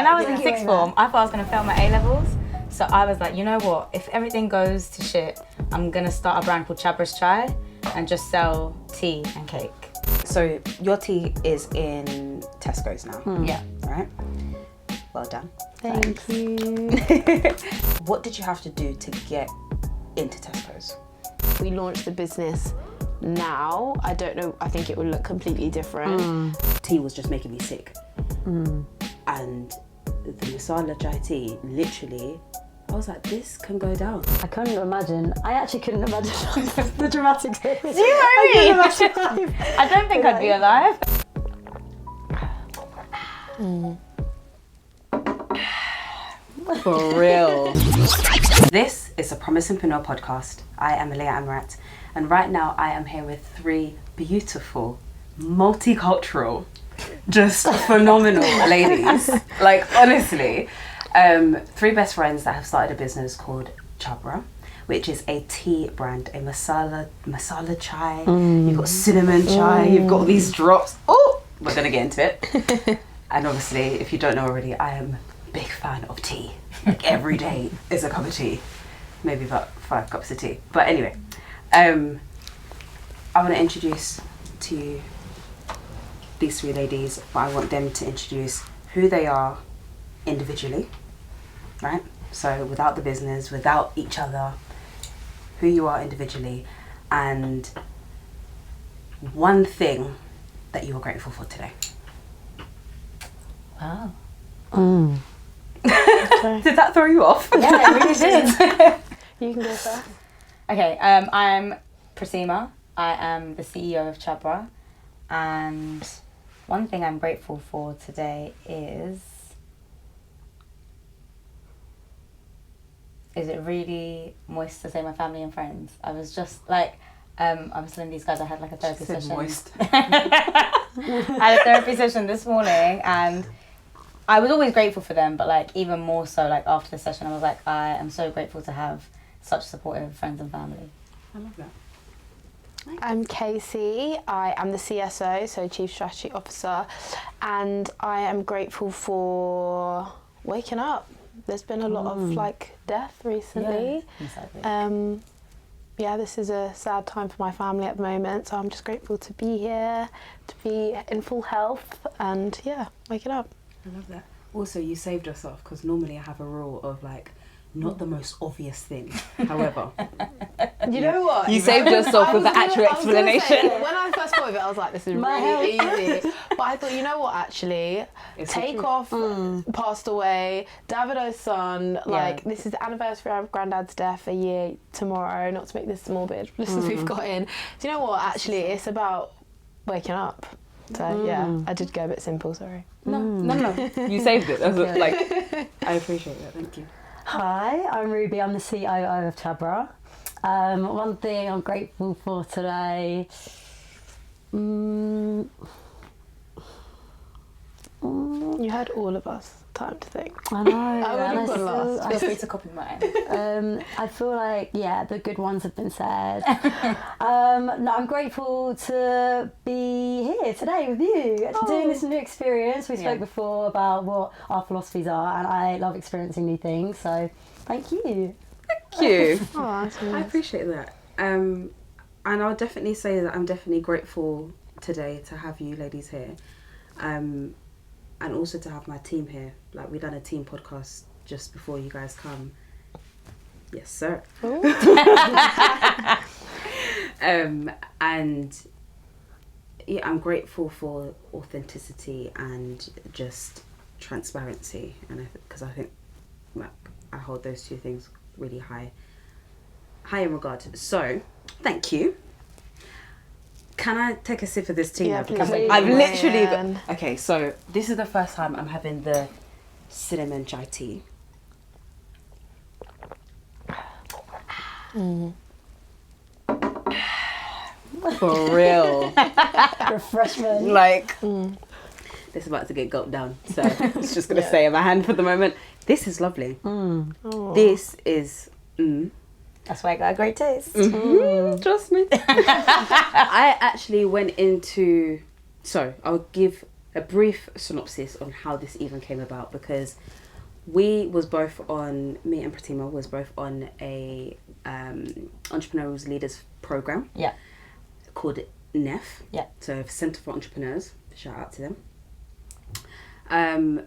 when I was in sixth form, I thought I was going to fail my A-levels. So I was like, you know what? If everything goes to shit, I'm going to start a brand called Chhabra Chai and just sell tea and cake. So your tea is in Tesco's now. Yeah. Right? Well done. Thank you. What did you have to do to get into Tesco's? We launched the business now. I don't know, I think it would look completely different. Tea was just making me sick. And the Masala Chai tea, literally, I was like, this can go down. I couldn't imagine. I actually couldn't imagine the dramatic bit. Do you know what I mean? I don't think I'd be alive. For real. This is a Promisingpreneur podcast. I am Aahliyah Amerat, and right now I am here with three beautiful, multicultural, just phenomenal ladies. Like, honestly, three best friends that have started a business called Chhabra, which is a tea brand, a masala chai. You've got cinnamon chai. You've got these drops. Oh, we're gonna get into it. And obviously, if you don't know already, I am a big fan of tea. Like, every day is a cup of tea, maybe about 5 cups of tea. But anyway, I want to introduce to you these three ladies, but I want them to introduce who they are individually, right? So without the business, without each other, who you are individually, and one thing that you are grateful for today. Wow. Did that throw you off? Yeah, it really did. You can go first. Okay, I'm Pratima. I am the CEO of Chhabra, and one thing I'm grateful for today is it really moist to say my family and friends. I was just like, I was telling these guys I had like a therapy session. Moist. I had a therapy session this morning, and I was always grateful for them, but like even more so like after the session I was like, I am so grateful to have such supportive friends and family. I love that. I'm Casey. I am the CSO, so Chief Strategy Officer, and I am grateful for waking up. There's been a lot of like death recently. Yeah, this is a sad time for my family at the moment, so I'm just grateful to be here, to be in full health, and yeah, waking up. I love that. Also, you saved us off, because normally I have a rule of like, not the most obvious thing. However, You know what? you saved yourself with the actual explanation. When I first thought of it, I was like, this is really easy. But I thought, you know what, actually? It's Take true. off passed away, Davido's son, like, this is the anniversary of Granddad's death, a year tomorrow, not to make this morbid, listeners we've got in. Do you know what, actually, it's about waking up. So, yeah, I did go a bit simple, sorry. No. You saved it. That's like, I appreciate that. Thank you. Hi, I'm Ruby. I'm the COO of Chhabra. One thing I'm grateful for today. You had all of us time to think. I know. I would have gone last. Feel free to copy mine. I feel like, yeah, the good ones have been said. No, I'm grateful to be here today with you, doing this new experience. We spoke before about what our philosophies are, and I love experiencing new things, so thank you. Thank you. Oh, that's nice. I appreciate that. And I'll definitely say that I'm definitely grateful today to have you ladies here. And also to have my team here. Like, we done a team podcast just before you guys come. Yes, sir. And yeah, I'm grateful for authenticity and just transparency, and because I think like, I hold those two things really high in regard. So, thank you. Can I take a sip of this tea Yeah, now? Because please. I've literally Man. okay, so this is the first time I'm having the cinnamon chai tea. For real. Refreshment. Like, this is about to get gulped down. So it's just going to stay in my hand for the moment. This is lovely. This is... That's why I got a great taste. Trust me. I actually went into... So I'll give a brief synopsis on how this even came about, because me and Pratima was both on a entrepreneurial leaders program. Yeah. Called NEF. Yeah. So Centre for Entrepreneurs. Shout out to them.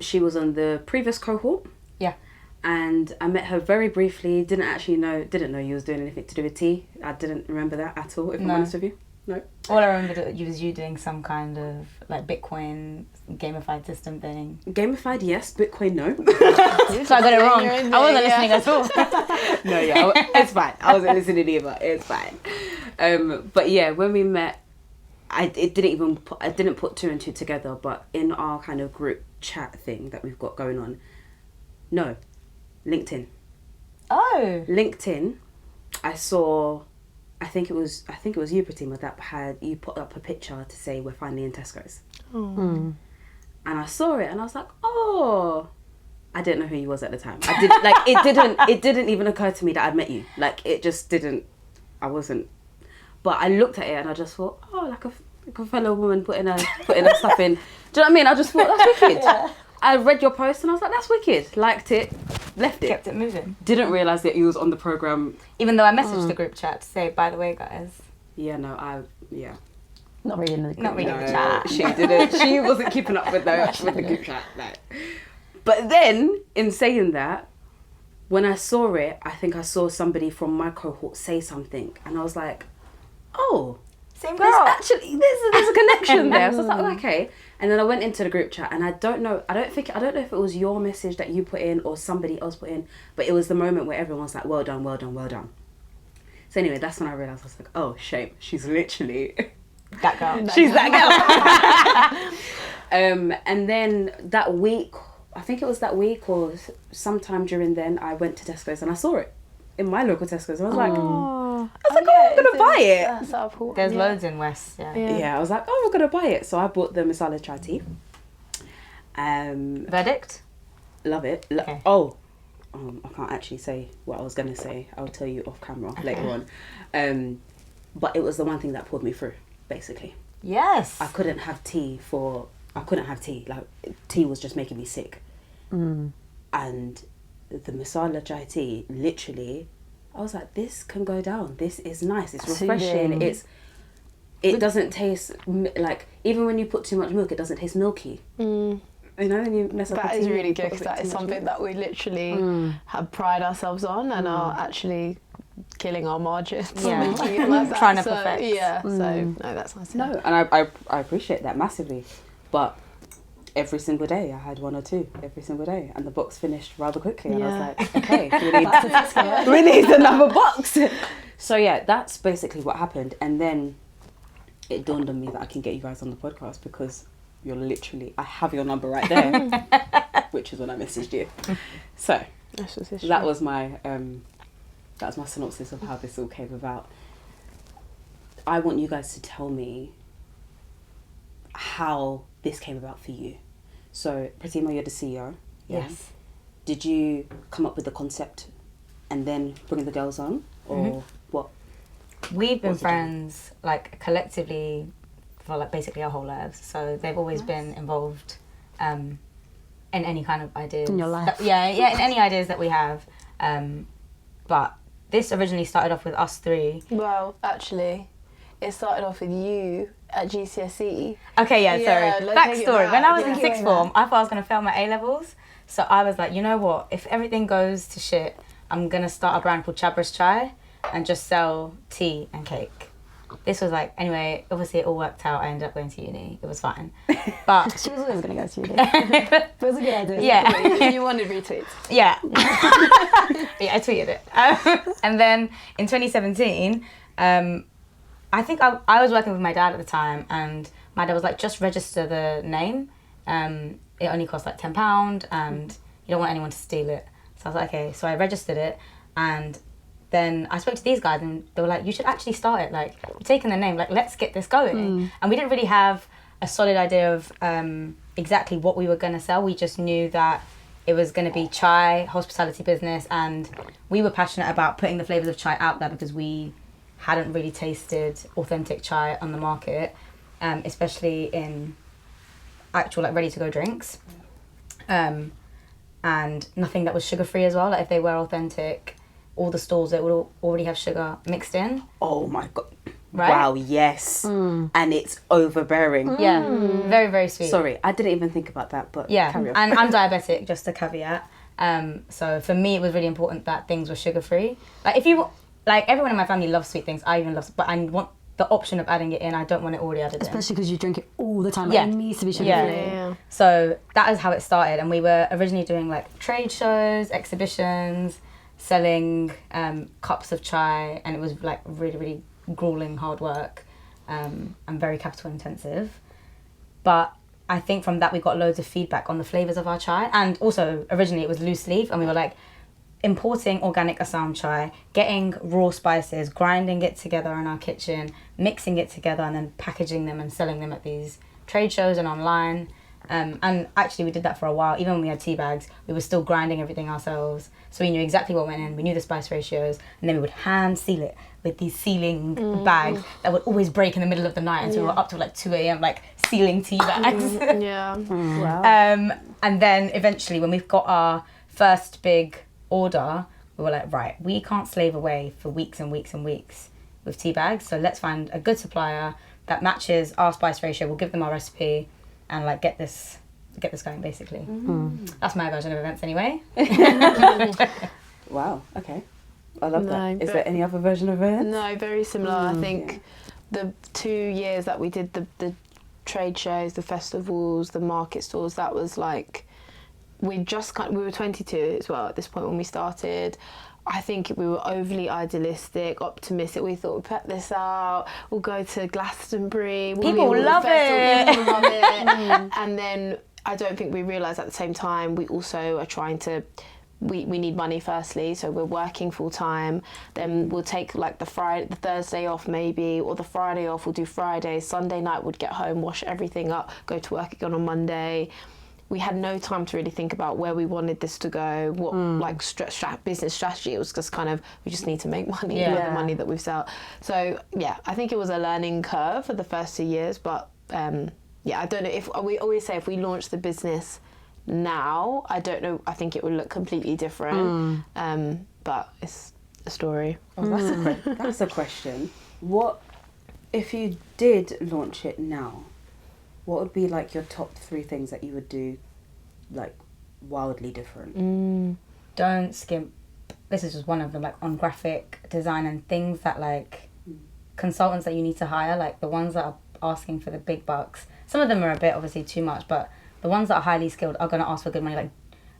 She was on the previous cohort. Yeah. And I met her very briefly. Didn't know you was doing anything to do with tea. I didn't remember that at all, if I'm honest with you. No. All I remember was you doing some kind of like Bitcoin gamified system thing. Gamified, yes. Bitcoin, no. So I got it wrong. I wasn't listening at all. No, yeah, it's fine. I wasn't listening either. It's fine. But yeah, when we met, I didn't put two and two together. But in our kind of group chat thing that we've got going on, no, LinkedIn. Oh. LinkedIn, I saw. I think it was you, Pratima, that you put up a picture to say we're finally in Tesco's. Oh. And I saw it and I was like, oh, I didn't know who you was at the time. It didn't even occur to me that I'd met you. Like, it just didn't, I wasn't. But I looked at it and I just thought, oh, like a fellow woman putting her stuff in. Do you know what I mean? I just thought, that's wicked. Yeah. I read your post and I was like, that's wicked. Liked it, left it. Kept it moving. Didn't realise that you was on the programme. Even though I messaged the group chat to say, by the way, guys. Yeah, no, Not reading the chat. She didn't. She wasn't keeping up with the group chat. No. But then, in saying that, when I saw it, I think I saw somebody from my cohort say something, and I was like, "Oh, same girl." There's a connection there." So I was like, "Okay." And then I went into the group chat, and I don't know if it was your message that you put in or somebody else put in, but it was the moment where everyone was like, "Well done, well done, well done." So anyway, that's when I realised, I was like, "Oh, shame. She's literally." That girl. She's that girl. And then that week, I think it was that week or sometime during then, I went to Tesco's and I saw it in my local Tesco's. I was like, I'm gonna buy it. That's our pool. There's loads in West. Yeah, I was like, oh, I'm gonna buy it. So I bought the Masala Chai tea. Verdict? Love it. Okay. I can't actually say what I was gonna say. I'll tell you off camera later on. But it was the one thing that pulled me through. Basically, yes. I couldn't have tea. Like, tea was just making me sick. And the Masala Chai tea, literally, I was like, this can go down. This is nice. It's refreshing. Soothing. It doesn't taste like, even when you put too much milk, it doesn't taste milky. You know, and you mess up. That is really good, because that is something that we literally have pride ourselves on and are actually killing our margins. Yeah. Making it like that. Trying to perfect. Yeah, so no, that's nice. No, and I appreciate that massively, but every single day I had one or two every single day, and the box finished rather quickly, and I was like, okay, we need another box. So yeah, that's basically what happened, and then it dawned on me that I can get you guys on the podcast because you're literally, I have your number right there, which is when I messaged you. So that was my synopsis of how this all came about. I want you guys to tell me how this came about for you. So, Pratima, you're the CEO. Yeah? Yes. Did you come up with the concept and then bring the girls on, or what? We've been friends, like, collectively for, like, basically our whole lives. So they've always been involved in any kind of ideas. In your life. In any ideas that we have. But this originally started off with us three. Well, actually, it started off with you at GCSE. Okay, sorry. Backstory. When I was in Yeah. sixth form, I thought I was going to fail my A-levels. So I was like, you know what? If everything goes to shit, I'm going to start a brand called Chhabra Chai and just sell tea and cake. This was like, anyway, obviously it all worked out. I ended up going to uni. It was fine. But She was always going to go to uni. It was a good idea. yeah. You wanted retweets. Yeah. Yeah, I tweeted it. And then in 2017, I think I was working with my dad at the time, and my dad was like, just register the name. It only costs like £10 and you don't want anyone to steal it. So I was like, okay. So I registered it, and then I spoke to these guys and they were like, you should actually start it. Like, you're taking the name, like, let's get this going. And we didn't really have a solid idea of exactly what we were going to sell. We just knew that it was going to be chai, hospitality business, and we were passionate about putting the flavours of chai out there because we hadn't really tasted authentic chai on the market, especially in actual like ready to go drinks, and nothing that was sugar free as well. Like if they were authentic, all the stalls that would already have sugar mixed in. Oh my god! Right? Wow, yes, and it's overbearing. Yeah, very very sweet. Sorry, I didn't even think about that, but Yeah, carry on. and I'm diabetic, just a caveat. So for me, it was really important that things were sugar free. Like if you like, everyone in my family loves sweet things. I even love, but I want the option of adding it in. I don't want it already added in. Especially because you drink it all the time. Yeah. It needs to be sugar Yeah. free. Yeah. So that is how it started, and we were originally doing like trade shows, exhibitions, selling cups of chai, and it was like really really grueling hard work, and very capital intensive. But I think from that we got loads of feedback on the flavours of our chai, and also originally it was loose leaf, and we were like importing organic Assam chai, getting raw spices, grinding it together in our kitchen, mixing it together, and then packaging them and selling them at these trade shows and online. And actually we did that for a while. Even when we had tea bags, we were still grinding everything ourselves. So we knew exactly what went in, we knew the spice ratios, and then we would hand seal it with these sealing bags that would always break in the middle of the night. And so we were up till like 2 a.m. like sealing tea bags. Yeah. Wow. And then eventually when we've got our first big order, we were like, right, we can't slave away for weeks and weeks and weeks with tea bags, so let's find a good supplier that matches our spice ratio. We'll give them our recipe and like get this going basically. That's my version of events anyway. Wow. Okay. I love that. No, Is but- there any other version of it? No, very similar. I think the 2 years that we did the trade shows, the festivals, the market stalls, that was like, we were 22 as well at this point when we started. I think we were overly idealistic, optimistic. We thought, we'll put this out, we'll go to Glastonbury. People will love it. People love it. And then I don't think we realised at the same time, we also are trying to, we need money firstly, so we're working full time. Then we'll take like the Thursday off maybe, or the Friday off, we'll do Friday. Sunday night we'd get home, wash everything up, go to work again on Monday. We had no time to really think about where we wanted this to go, what like business strategy. It was just kind of, we just need to make money with the money that we've sold. So yeah, I think it was a learning curve for the first 2 years, but yeah, I don't know if, we always say if we launch the business now, I don't know, I think it would look completely different. But it's a story. Oh, that's a question. What if you did launch it now? What would be like your top 3 things that you would do, like wildly different? Don't skimp. This is just one of them, like on graphic design and things that like consultants that you need to hire, like the ones that are asking for the big bucks. Some of them are a bit obviously too much, but the ones that are highly skilled are going to ask for good money. Like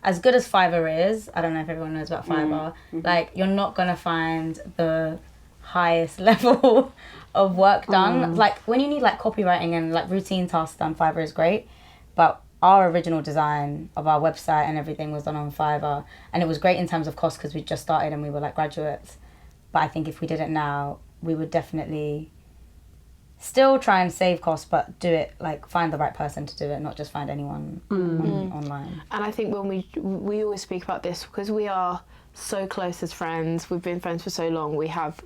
as good as Fiverr is, I don't know if everyone knows about Fiverr, like you're not going to find the highest level of work done. Like when you need like copywriting and like routine tasks done, Fiverr is great, but our original design of our website and everything was done on Fiverr, and it was great in terms of cost because we just started and we were like graduates. But I think if we did it now, we would definitely still try and save costs, but do it like find the right person to do it, not just find anyone online. And I think when we always speak about this because we are so close as friends. We've been friends for so long. We have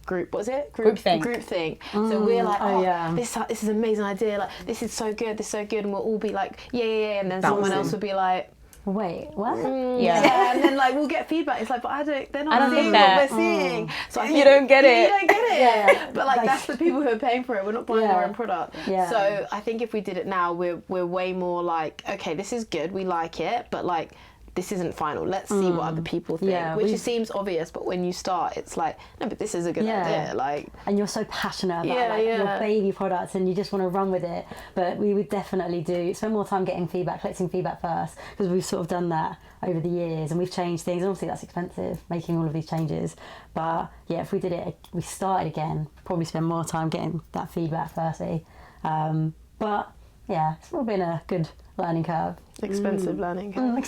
groupthink. So we're like, this is an amazing idea. Like this is so good. And we'll all be like, yeah. And then someone else will be like, Wait, what? Yeah, and then like we'll get feedback. It's like, but they're not seeing what we're seeing. So I think, you don't get it. You don't get it. Yeah. But like that's the people who are paying for it. We're not buying our own product. Yeah. So I think if we did it now, we're way more like, okay, this is good. We like it, but like this isn't final. Let's see what other people think. Yeah, which seems obvious, but when you start, it's like, no, but this is a good idea. Like, and you're so passionate about your baby products, and you just want to run with it. But we would definitely spend more time getting feedback, collecting feedback first, because we've sort of done that over the years, and we've changed things. And obviously, that's expensive, making all of these changes. But yeah, if we did it, we started again, probably spend more time getting that feedback firstly. But yeah, it's all been a good learning curve. expensive learning curve.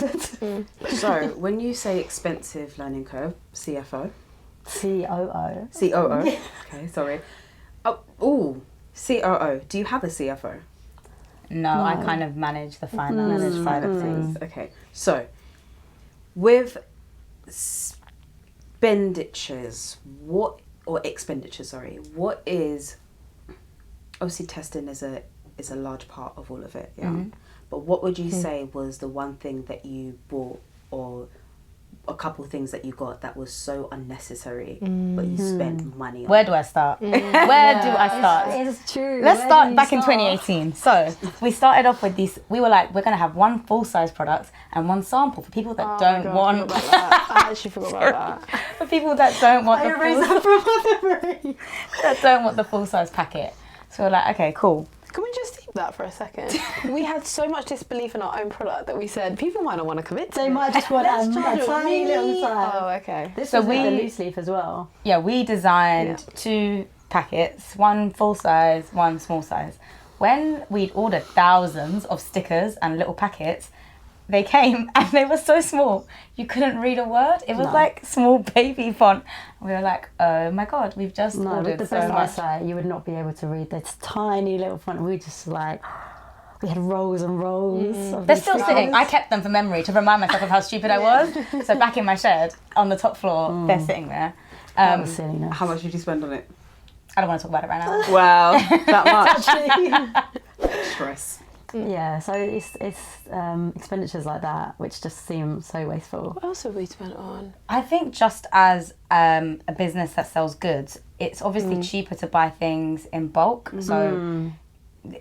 So, when you say expensive learning curve, CFO? COO. COO. Okay, sorry. Oh, COO. Do you have a CFO? No, I kind of manage the finance side of things. Okay, so with expenditures, what is, obviously testing is a is a large part of all of it. Yeah. But what would you say was the one thing that you bought, or a couple of things that you got that was so unnecessary, but you spent money on? Where do I start? Where do I start? It's true. Let's Where start do you back in start? 2018. So we started off with these. We were like, we're gonna have one full-size product and one sample for people that don't want. I actually forgot about that. For people that don't want I the erased full, that from my memory. that don't want the full-size packet. So we're like, okay, cool. Can we just leave that for a second? We had so much disbelief in our own product that we said people might not want to commit to They it. might just want Let's a try it. tiny little Really? size. Oh, okay. This So was with the we- loose leaf as well. Yeah, we designed 2 packets, one full-size, one small-size. When we'd ordered thousands of stickers and little packets, they came and they were so small you couldn't read a word. It was like small baby font. We were like, oh my god, we've just No, ordered with the so much. eyesight, you would not be able to read this tiny little font. We just like, we had rows and rows. Of They're these still stickers. sitting. I kept them for memory to remind myself of how stupid I was. So back in my shed on the top floor, they're sitting there. That was silliness. How much did you spend on it? I don't want to talk about it right now. Wow, that much. Stress. Yeah, so it's expenditures like that which just seem so wasteful. What else have we spent on? I think just as a business that sells goods, it's obviously cheaper to buy things in bulk. So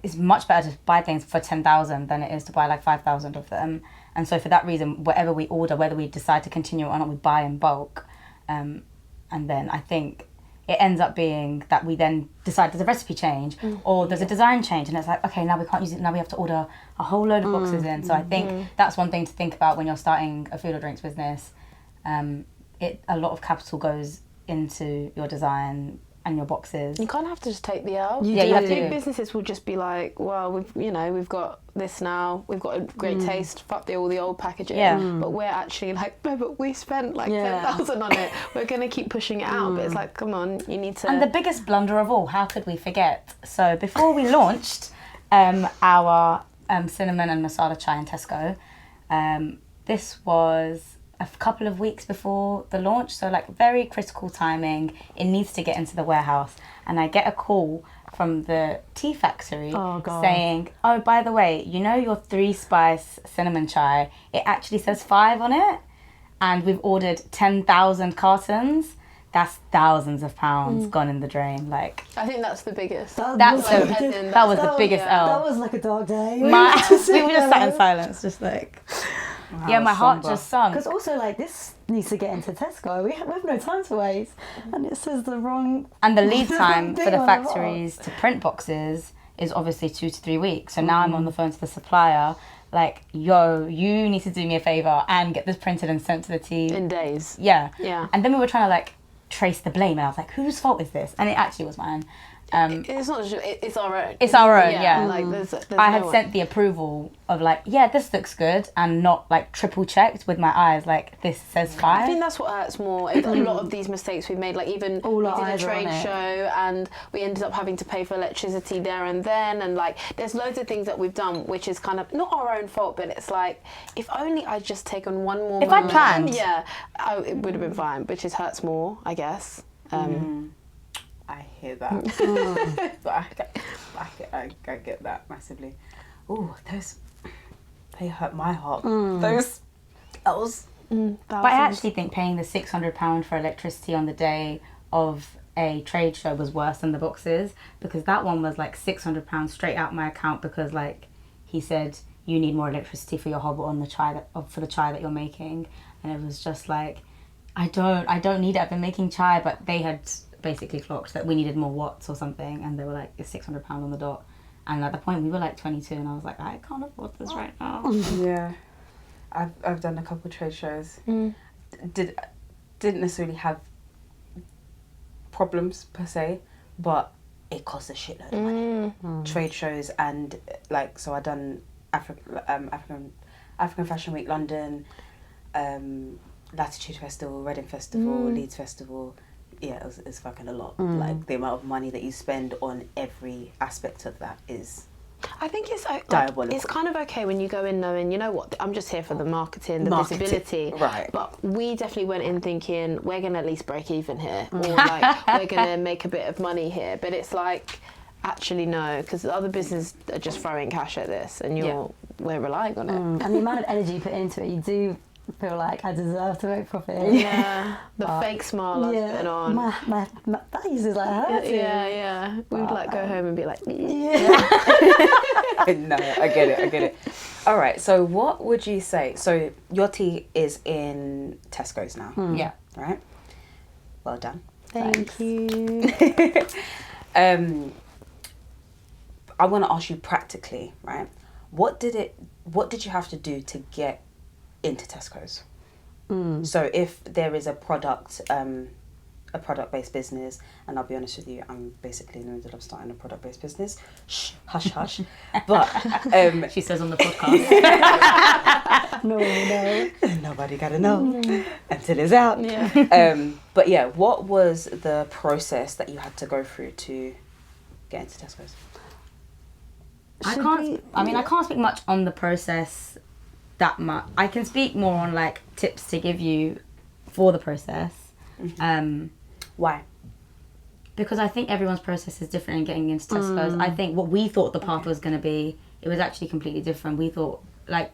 it's much better to buy things for 10,000 than it is to buy like 5,000 of them. And so for that reason, whatever we order, whether we decide to continue or not, we buy in bulk. And then I think it ends up being that we then decide there's a recipe change or there's a design change, and it's like, okay, now we can't use it, now we have to order a whole load of boxes in. So I think that's one thing to think about when you're starting a food or drinks business. A lot of capital goes into your design and your boxes. You kind of have to just take the L. Yeah, you have to. Big businesses will just be like, well, we've got this now. We've got a great taste. Fuck all the old packaging. Yeah. But we're actually like, no, but we spent like Yeah. 10,000 on it. We're gonna keep pushing it out. But it's like, come on, you need to. And the biggest blunder of all, how could we forget? So before we launched our cinnamon and masala chai in Tesco, this was a couple of weeks before the launch, so like very critical timing. It needs to get into the warehouse, and I get a call from the tea factory saying, oh, by the way, you know your 3-spice cinnamon chai, it actually says 5 on it, and we've ordered 10,000 cartons. That's thousands of pounds gone in the drain. Like, I think that's the biggest. that was the biggest L. That was like a dark day. We were just sat in silence, just like, yeah, my heart just sunk. Because also, like, this needs to get into Tesco. We have no time to waste. And it says the wrong... And the lead time for the Thing on the box. factories to print boxes is obviously 2 to 3 weeks. So now I'm on the phone to the supplier, like, yo, you need to do me a favour and get this printed and sent to the team. In days. Yeah. Yeah. And then we were trying to, like, trace the blame, and I was like, whose fault is this? And it actually was mine. It's not just, it's our own. It's our own, yeah. Like, there's I no had one. sent the approval of like, yeah, this looks good, and not like triple checked with my eyes, like this says 5. I think that's what hurts more. A lot of these mistakes we made, like even All we our did a eyes are on trade it. show and we ended up having to pay for electricity there and then, and like there's loads of things that we've done which is kind of not our own fault, but it's like if only I'd just taken one more If I'd moment, planned. yeah, it would have been fine, which just hurts more, I guess. I hear that. I get that massively. Ooh, they hurt my heart. Those L's. But I actually think paying the £600 for electricity on the day of a trade show was worse than the boxes, because that one was like £600 straight out my account, because like he said you need more electricity for your hob on the chai for the chai that you're making, and it was just like I don't need it. I've been making chai, but they had basically clocked that we needed more watts or something, and they were like, it's £600 on the dot. And at the point we were like 22, and I was like, I can't afford this right now. Yeah, I've done a couple of trade shows. Didn't necessarily have problems per se, but it costs a shitload of money. Trade shows, and like, so I done African Fashion Week London, Latitude Festival, Reading Festival, Leeds Festival. Yeah, it's fucking a lot. Like the amount of money that you spend on every aspect of that is. I think it's like, diabolical. it's kind of okay when you go in knowing, you know what, I'm just here for the marketing, visibility. Right. But we definitely went in thinking we're going to at least break even here, or like we're going to make a bit of money here. But it's like, actually no, because the other businesses are just throwing cash at this, and we're relying on it. And the amount of energy you put into it, you do feel like I deserve to make profit. Yeah, the fake smile I've put on. My face is like hurting. Yeah. We'd like go home and be like, No, I get it. All right, so what would you say? So your tea is in Tesco's now. Yeah. Right? Well done. thank you. I want to ask you practically, right? What did you have to do to get into Tesco's? So if there is a product-based business, and I'll be honest with you, I'm basically in the middle of starting a product-based business. Shh, hush, hush. But She says on the podcast. No. nobody gotta know until it's out. Yeah. But yeah, what was the process that you had to go through to get into Tesco's? I can't speak much on the process that much. I can speak more on like tips to give you for the process. Why? Because I think everyone's process is different in getting into Tesco's. I think what we thought the path was going to be, it was actually completely different. We thought like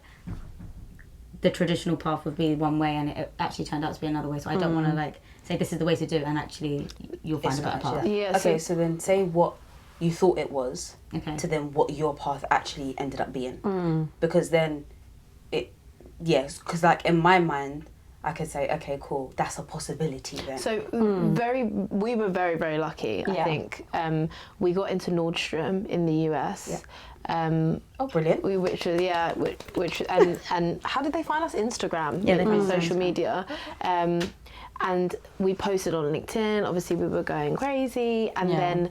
the traditional path would be one way, and it actually turned out to be another way. So I don't want to like say this is the way to do it, and actually you'll find a better path. Yeah. Okay, so then say what you thought it was Okay. to then what your path actually ended up being. Because then because like in my mind, I could say, okay, cool, that's a possibility then. So we were very, very lucky, I think. We got into Nordstrom in the US. Oh, brilliant. Which and how did they find us? Instagram. Yeah, they found us on social Instagram. media. And we posted on LinkedIn. Obviously, we were going crazy. And then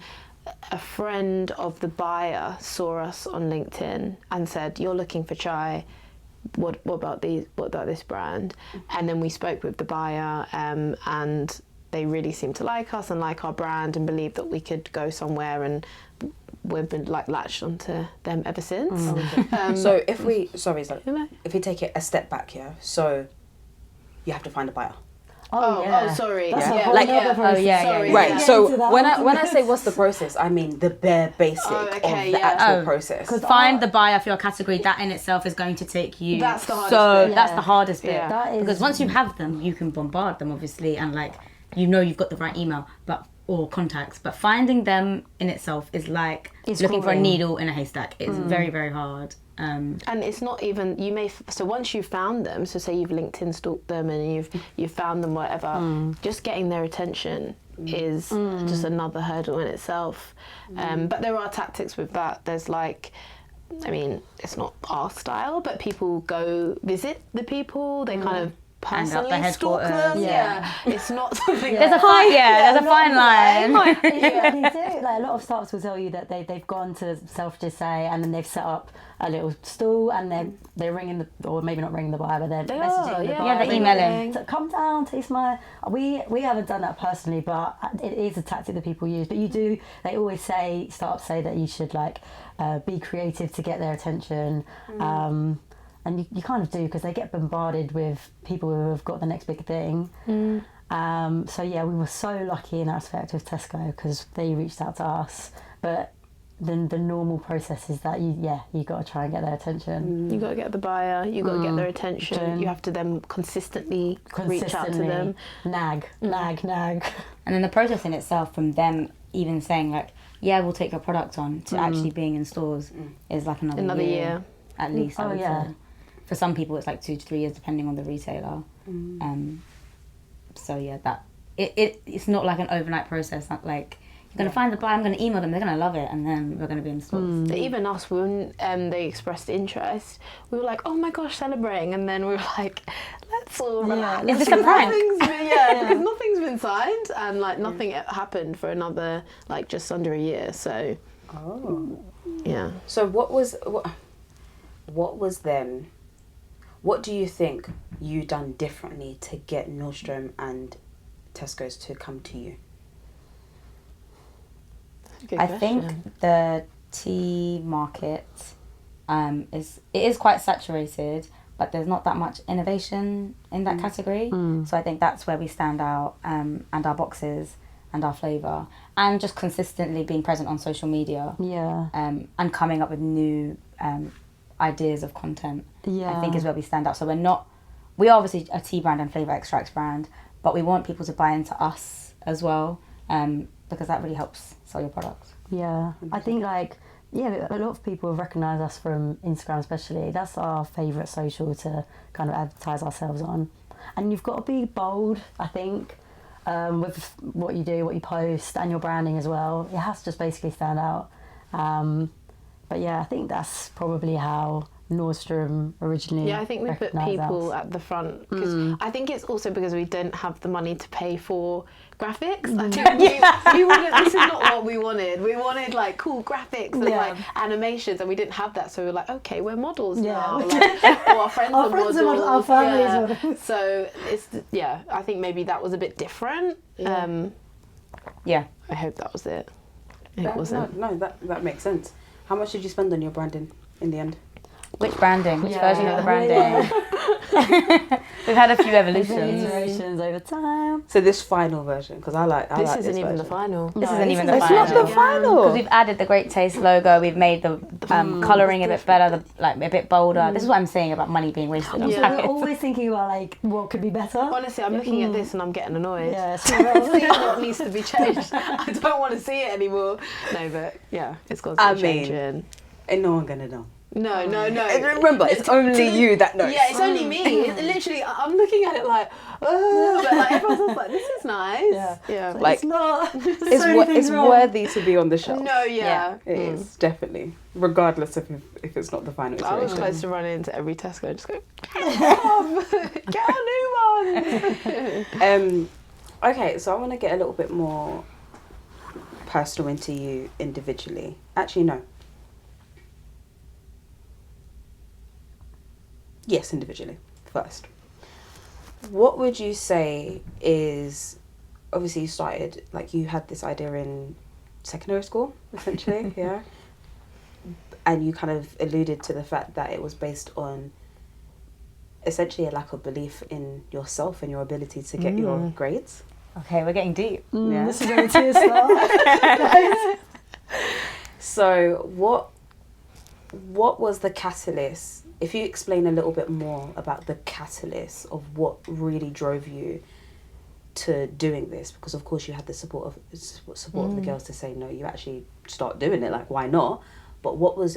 a friend of the buyer saw us on LinkedIn and said, "You're looking for chai. What about this brand?" And then we spoke with the buyer, and they really seemed to like us and like our brand and believe that we could go somewhere, and we've been like latched onto them ever since. So if we know. if we take it a step back here, so you have to find a buyer. Oh, sorry. That's a Yeah. whole Like- nother process. Sorry. Right. Yeah. So Into that. when I say what's the process, I mean the bare basic Oh, okay, of the yeah. actual process. Find the buyer for your category. That in itself is going to take you. That's the hardest So bit. that's the hardest bit. Yeah. That is- Because once you have them, you can bombard them obviously, and like you've got the right email, or contacts. But finding them in itself is like It's looking for a calling. needle in a haystack. It's very, very hard. And it's not even so once you've found them, so say you've LinkedIn stalked them and you've found them, whatever, just getting their attention is just another hurdle in itself. But there are tactics with that. There's like, I mean, it's not our style, but people go visit the people. They kind of And up the personally stalk headquarters. them. Yeah. It's not something. There's a fine, there's a fine line. Yeah, they do. Like a lot of startups will tell you that they've gone to Selfridges, say, and then they've set up a little stall, and they're ringing or maybe not ringing the buyer, but they're messaging the buyer. Yeah, they're emailing. So come down, taste my. We haven't done that personally, but it is a tactic that people use. But you do. They always say, startups say that you should like be creative to get their attention. And you kind of do, because they get bombarded with people who have got the next big thing. So yeah, we were so lucky in that aspect with Tesco, because they reached out to us. But then the normal process is that you got to try and get their attention. You got to get the buyer. You got to get their attention. You have to then consistently reach out to them. Nag. And then the process in itself, from them even saying like, yeah, we'll take your product on, to actually being in stores is like another year at least. I would say. For some people, it's like 2 to 3 years, depending on the retailer. So yeah, that it's not like an overnight process. Not like you're gonna find the buyer, I'm gonna email them, they're gonna love it, and then we're gonna be in stores. Even us, when they expressed interest, we were like, "Oh my gosh, celebrating!" And then we were like, "Let's all relax." Is this a prank? Because nothing's been signed, and like nothing happened for another like just under a year. So, yeah. So what was then? What do you think you done differently to get Nordstrom and Tesco's to come to you? I think the tea market is quite saturated, but there's not that much innovation in that category. So I think that's where we stand out, and our boxes and our flavour, and just consistently being present on social media. Yeah. And coming up with new ideas of content. Yeah. I think is where we stand out. So we are obviously a tea brand and flavour extracts brand, but we want people to buy into us as well, because that really helps sell your products. Yeah. I think like, yeah, a lot of people recognise us from Instagram especially. That's our favourite social to kind of advertise ourselves on. And you've got to be bold, I think, with what you do, what you post, and your branding as well. It has to just basically stand out. But yeah, I think that's probably how Nordstrom originally. Yeah, I think we put people at the front because I think it's also because we didn't have the money to pay for graphics. I think we wanted, this is not what we wanted. We wanted like cool graphics and like animations, and we didn't have that. So we were like, okay, we're models now. Like, or our friends are models. Our families models. So it's I think maybe that was a bit different. Yeah, I hope that was it. It wasn't. No, that makes sense. How much did you spend on your branding in the end? Which branding? Which version of the branding? We've had a few evolutions. Iterations over time. So this final version, because I like This this isn't even the version. final. This isn't even the It's final. not the final. Because we've added the Great Taste logo. We've made the colouring a bit better, like a bit bolder. This is what I'm saying about money being wasted. on So packets. we're always thinking about like what could be better. Honestly, I'm looking at this and I'm getting annoyed. Yeah, I'm seeing what needs to be changed. I don't want to see it anymore. No, but yeah, it's got to be changing. Ain't no one gonna know. No. Remember, it's only you that knows. Yeah, it's only me. Literally, I'm looking at it like, oh, but like everyone's just like, this is nice. Yeah. Like, it's not. it's worthy to be on the shelf. No, yeah. It is, definitely. Regardless of if it's not the final I was iteration. close to running into every Tesco and just go, get a new one. Okay, so I want to get a little bit more personal into you individually. Actually, no. Yes, individually first. What would you say is, obviously you started, like you had this idea in secondary school, essentially, yeah? And you kind of alluded to the fact that it was based on essentially a lack of belief in yourself and your ability to get your grades. Okay, we're getting deep. Yeah. This is where the tears start. So what was the catalyst? If you explain a little bit more about the catalyst of what really drove you to doing this, because of course you had the support of the girls to say, no, you actually start doing it, like why not? But what was,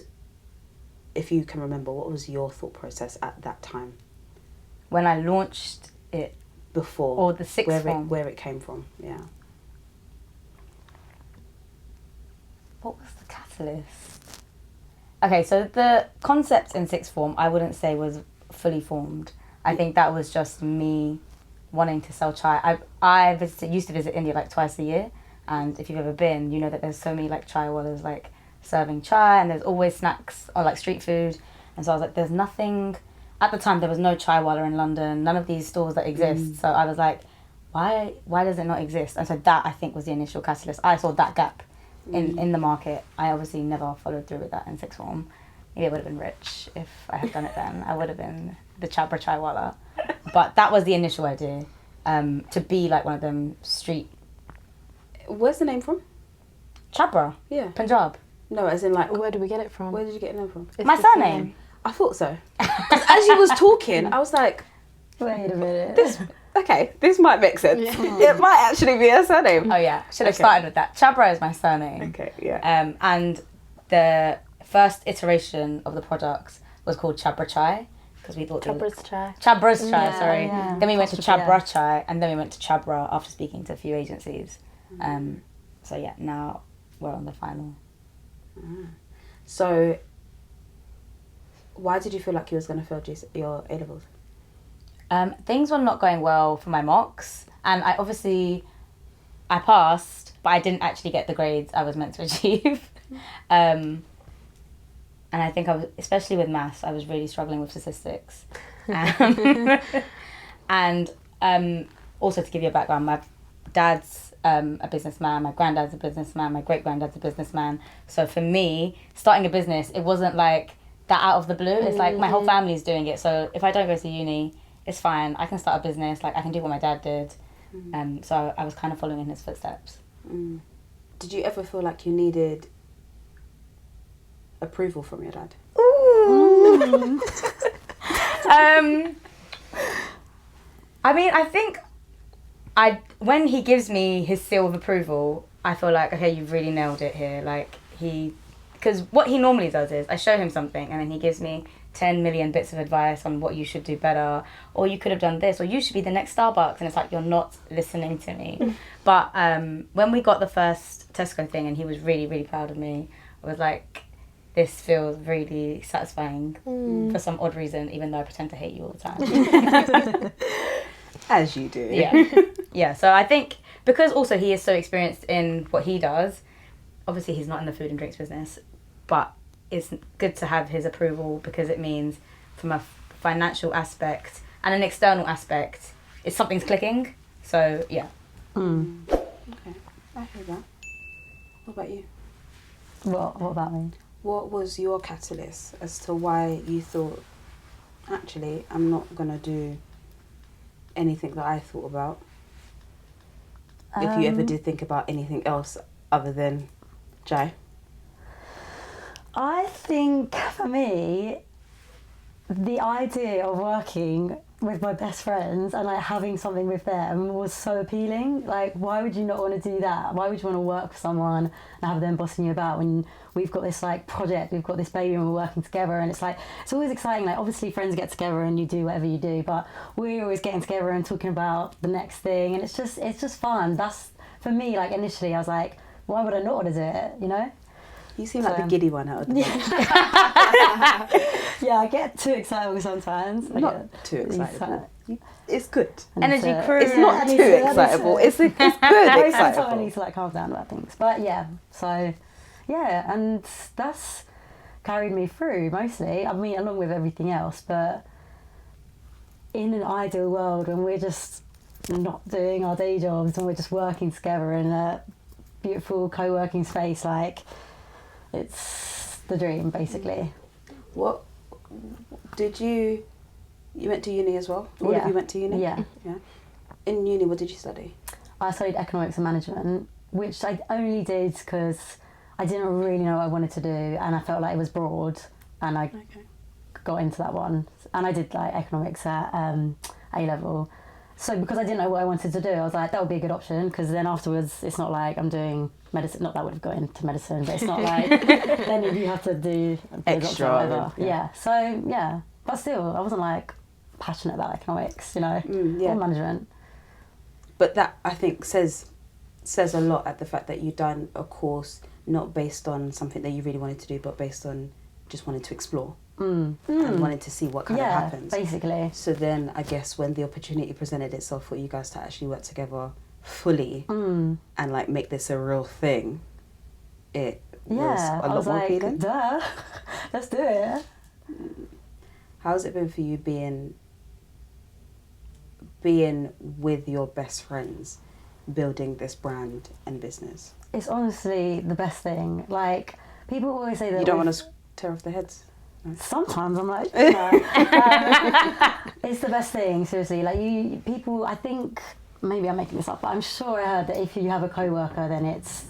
if you can remember, what was your thought process at that time? When I launched it. Before. Or the sixth form. Where it came from, yeah. What was the catalyst? Okay, so the concept in sixth form, I wouldn't say was fully formed. I think that was just me wanting to sell chai. I used to visit India like twice a year, and if you've ever been, you know that there's so many like chai wallahs like serving chai, and there's always snacks or like street food. And so I was like, there's nothing. At the time, there was no chai wallah in London, none of these stores that exist. So I was like, why does it not exist? And so that, I think, was the initial catalyst. I saw that gap in the market. I obviously never followed through with that in sixth form. Maybe I would have been rich if I had done it then. I would have been the Chhabra chai wallah. But that was the initial idea, to be like one of them street... Where's the name from? Chhabra? Yeah. Punjab. No, as in like... Where did we get it from? Where did you get the name from? My surname. I thought so. Because as you was talking, I was like... Wait a minute. This might make sense. Yeah. It might actually be a surname. Oh yeah, should have started with that. Chhabra is my surname. Okay, yeah. And the first iteration of the product was called Chhabra Chai, because we thought Chhabra's chai. Chhabra's Chai, Yeah, sorry. yeah. Then we went to Chhabra Chai, and then we went to Chhabra after speaking to a few agencies. So yeah, now we're on the final. So, why did you feel like you was going to fail your A-levels? Things were not going well for my mocks, and I passed, but I didn't actually get the grades I was meant to achieve. And I think especially with maths, I was really struggling with statistics. And also to give you a background, my dad's a businessman, my granddad's a businessman, my great-granddad's a businessman. So for me, starting a business, it wasn't like that out of the blue. It's like my whole family's doing it. So if I don't go to uni, it's fine. I can start a business. Like I can do what my dad did. So I was kind of following in his footsteps. Did you ever feel like you needed approval from your dad? I mean, I think when he gives me his seal of approval, I feel like, okay, you've really nailed it here. Like, because what he normally does is I show him something and then he gives me 10 million bits of advice on what you should do better, or you could have done this, or you should be the next Starbucks, and it's like, you're not listening to me. But when we got the first Tesco thing and he was really, really proud of me, I was like, this feels really satisfying for some odd reason, even though I pretend to hate you all the time. As you do. Yeah. Yeah, so I think because also he is so experienced in what he does, obviously he's not in the food and drinks business, but it's good to have his approval because it means from a financial aspect and an external aspect, something's clicking. So, yeah. Okay, I hear that. What about you? What about me? What was your catalyst as to why you thought, actually, I'm not going to do anything that I thought about? If you ever did think about anything else other than Jai? I think for me, the idea of working with my best friends and like having something with them was so appealing. Like, why would you not want to do that? Why would you want to work for someone and have them bossing you about when we've got this like project, we've got this baby and we're working together? And it's like, it's always exciting. Like, obviously friends get together and you do whatever you do, but we're always getting together and talking about the next thing, and it's just fun. That's, for me, like initially I was like, why would I not want to do it, you know? You seem like the giddy one out of the bunch. Yeah, I get too excitable sometimes. Not too excitable. It's good. Energy crew. It's not too excitable. It's good Sometimes I excitable. need to like calm down about things. But yeah, so yeah, and that's carried me through mostly. I mean, along with everything else, but in an ideal world when we're just not doing our day jobs and we're just working together in a beautiful co-working space, like, it's the dream, basically. What did you went to uni as well? All of you went to uni? Yeah. In uni, what did you study? I studied economics and management, which I only did because I didn't really know what I wanted to do, and I felt like it was broad, and I got into that one. And I did like economics at A-level. So because I didn't know what I wanted to do, I was like, that would be a good option, because then afterwards it's not like I'm doing medicine. Not that I would have got into medicine, but it's not like then you have to do extra or whatever. Yeah. So yeah, but still I wasn't like passionate about economics, you know, or management. But that, I think, says a lot at the fact that you've done a course not based on something that you really wanted to do, but based on just wanting to explore and wanting to see what kind of happens. Basically. So then I guess when the opportunity presented itself for you guys to actually work together fully and like make this a real thing, it was a lot more appealing. Duh, let's do it. How's it been for you being with your best friends, building this brand and business? It's honestly the best thing. Like, people always say that you don't want to tear off their heads. No. Sometimes I'm like, it's the best thing, seriously. Like, people, I think, maybe I'm making this up, but I'm sure I heard that if you have a co-worker, then it's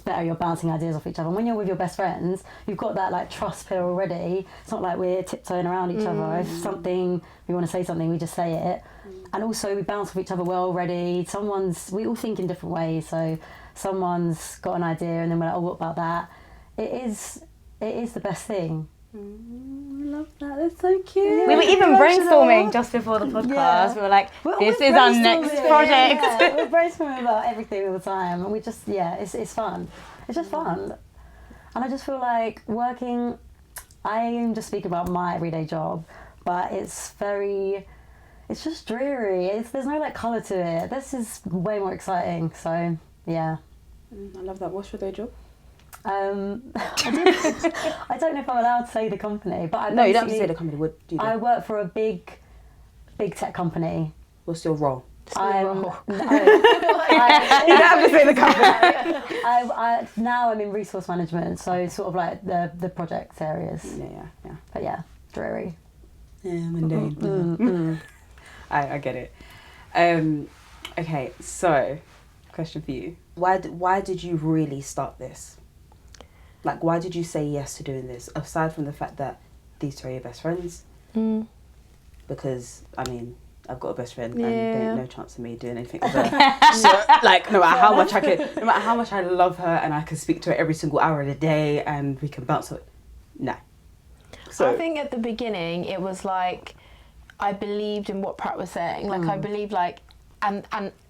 better, you're bouncing ideas off each other. And when you're with your best friends, you've got that like trust pillar already. It's not like we're tiptoeing around each other. If we want to say something, we just say it. And also we bounce off each other well already. We all think in different ways, so someone's got an idea and then we're like, oh, what about that? It is the best thing. I love that. That's so cute. We were even brainstorming just before the podcast. Yeah. We were like, this is our next project. Yeah, we're brainstorming about everything all the time, and we just, it's fun. It's just fun. And I just feel like working, I am just speaking about my everyday job, but it's just dreary. There's no like colour to it. This is way more exciting, so yeah. I love that. What's your day job? I don't know if I'm allowed to say the company, but no, you don't have to say the company. What do you do? I work for a big tech company. What's your role? No, you don't have to say the company. Now I'm in resource management, so sort of like the project areas. Yeah. But yeah, dreary. Yeah, mundane. I get it. Okay, so question for you. why did you really start this? Like, why did you say yes to doing this? Aside from the fact that these two are your best friends. Because, I mean, I've got a best friend and there's no chance of me doing anything with her. So, like, no matter how much I love her and I can speak to her every single hour of the day and we can bounce it. No. So I think at the beginning it was like, I believed in what Pratt was saying. Like, I believed, like, and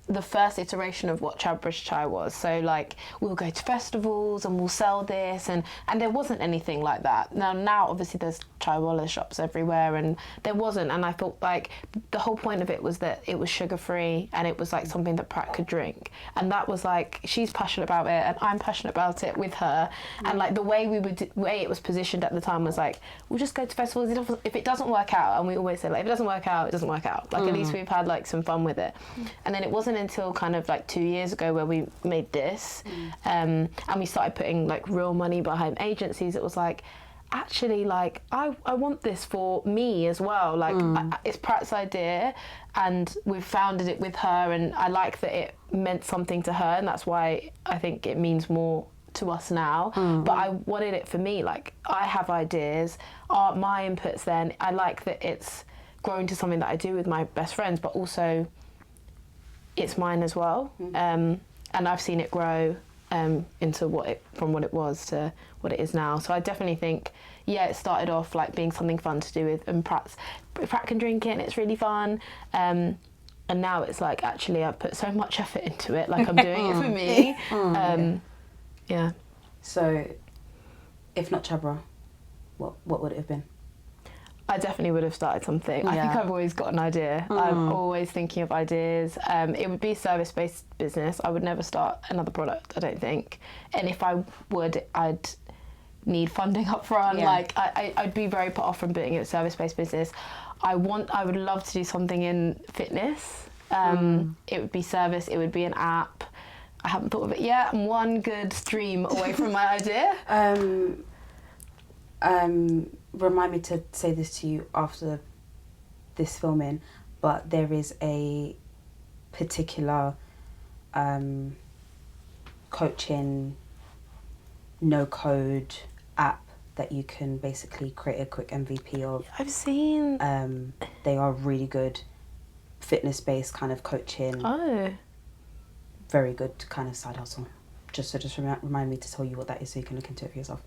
the first iteration of what Chhabra Chai was. So, like, we'll go to festivals and we'll sell this, and there wasn't anything like that. Now obviously there's chai wala shops everywhere, and there wasn't. And I thought, like, the whole point of it was that it was sugar-free and it was, like, something that Pratt could drink. And that was, like, she's passionate about it and I'm passionate about it with her. And, like, the way it was positioned at the time was, like, we'll just go to festivals. If it doesn't work out, and we always say, like, if it doesn't work out, it doesn't work out. Like, at least we've had, like, some fun with it. And then it wasn't until kind of like 2 years ago where we made this, and we started putting, like, real money behind agencies. It was like, actually, like, I want this for me as well. Like, it's Pratt's idea and we've founded it with her, and I like that it meant something to her, and that's why I think it means more to us now. But I wanted it for me. Like, I have ideas, my inputs then. I like that it's grown to something that I do with my best friends, but also it's mine as well. And I've seen it grow into from what it was to what it is now. So I definitely think, it started off like being something fun to do with, and Pratt can drink it and it's really fun. And now it's like, actually, I've put so much effort into it, like I'm doing it for me. Yeah. So, if not Chhabra, what would it have been? I definitely would have started something. I think I've always got an idea. I'm always thinking of ideas. It would be a service-based business. I would never start another product, I don't think. And if I would, I'd need funding up front. Like, I'd be very put off from doing it a service-based business. I would love to do something in fitness. It would be service, it would be an app. I haven't thought of it yet. I'm one good stream away from my idea. Remind me to say this to you after this filming, but there is a particular coaching no-code app that you can basically create a quick MVP of. I've seen. They are really good, fitness-based kind of coaching. Oh. Very good kind of side hustle. Just remind me to tell you what that is so you can look into it for yourself.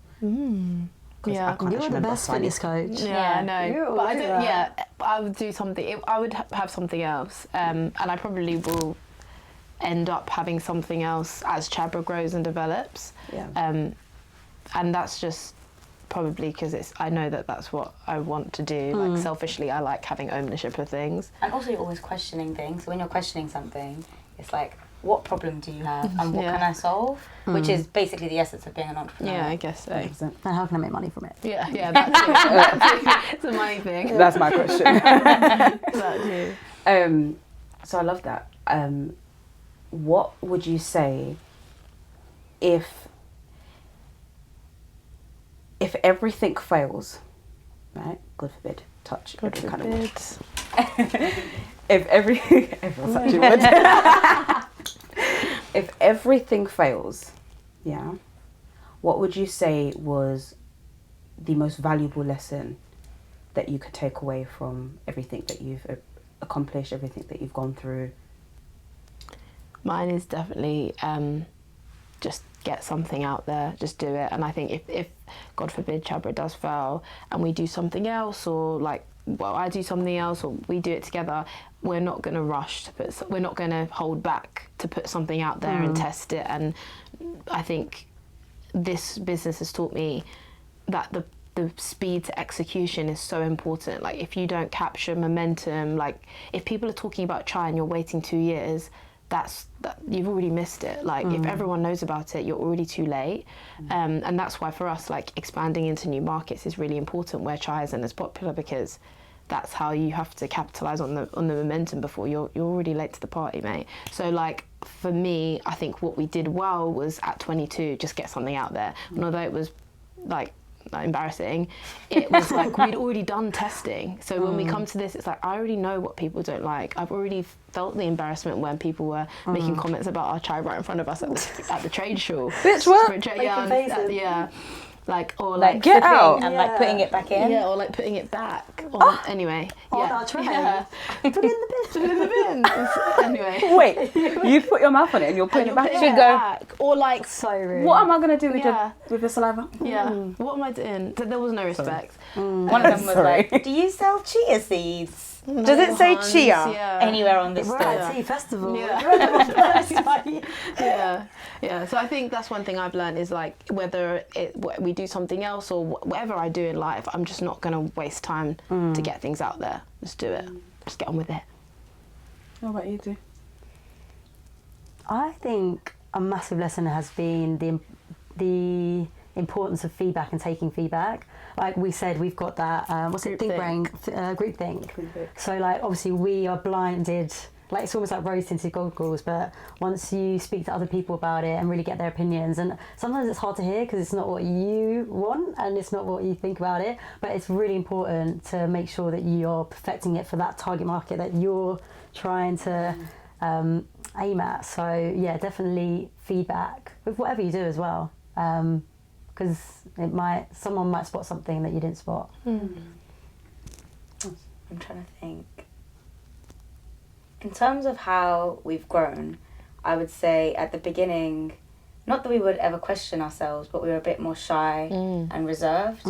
Yeah, you're the best fitness coach. Yeah, I know. But I don't. Yeah, I would do something. I would have something else, and I probably will end up having something else as Chhabra grows and develops. Yeah. And that's just probably because I know that that's what I want to do. Like, selfishly, I like having ownership of things. And also, you're always questioning things. So when you're questioning something, it's like, what problem do you have and what can I solve? Which is basically the essence of being an entrepreneur. Yeah, I guess so. 100%. And how can I make money from it? Yeah, that too. It's a money thing. That's my question. That too. So I love that. What would you say if everything fails, right? God forbid, touch God every kind forbid. of wood. If everyone's touching wood. If everything fails, what would you say was the most valuable lesson that you could take away from everything that you've accomplished, everything that you've gone through? Mine is definitely just get something out there, just do it. And I think if God forbid Chhabra does fail and we do something else, or like, well, I do something else, or we do it together, we're not going to rush to we're not going to hold back to put something out there and test it. And I think this business has taught me that the speed to execution is so important. Like, if you don't capture momentum, like if people are talking about chai and you're waiting 2 years, you've already missed it. Like, if everyone knows about it, you're already too late. And that's why for us, like, expanding into new markets is really important where chai isn't as popular, because that's how you have to capitalize on the momentum before you're already late to the party, mate. So, like, for me, I think what we did well was at 22 just get something out there. And although it was like embarrassing. It was like we'd already done testing. So when we come to this, it's like I already know what people don't like. I've already felt the embarrassment when people were making comments about our chai right in front of us at the trade show. Bitch, what? Yeah. Like, or like get out and like putting it back in. Yeah, or like putting it back. Or, anyway. Our tray. Yeah. Put it in the bin. Put it in the bin. Anyway. Wait, you put your mouth on it and you're putting it back. Should go back. Or like, So rude. What am I gonna do with Yeah. your saliva? yeah. What am I doing? There was no respect. One of them was Sorry. like, "Do you sell chia seeds Does it say Hans, chia? Yeah. anywhere on this We're store?" at a tea festival. Yeah. Yeah. So I think that's one thing I've learned is like whether we do something else or whatever I do in life, I'm just not going to waste time to get things out there. Just do it. Just get on with it. What about you two? I think a massive lesson has been the importance of feedback and taking feedback. Like we said, we've got that group think. So like obviously we are blinded. Like it's almost like rose-tinted goggles, but once you speak to other people about it and really get their opinions, and sometimes it's hard to hear because it's not what you want and it's not what you think about it, but it's really important to make sure that you're perfecting it for that target market that you're trying to aim at. So yeah, definitely feedback with whatever you do as well, because someone might spot something that you didn't spot. I'm trying to think. In terms of how we've grown, I would say at the beginning, not that we would ever question ourselves, but we were a bit more shy and reserved.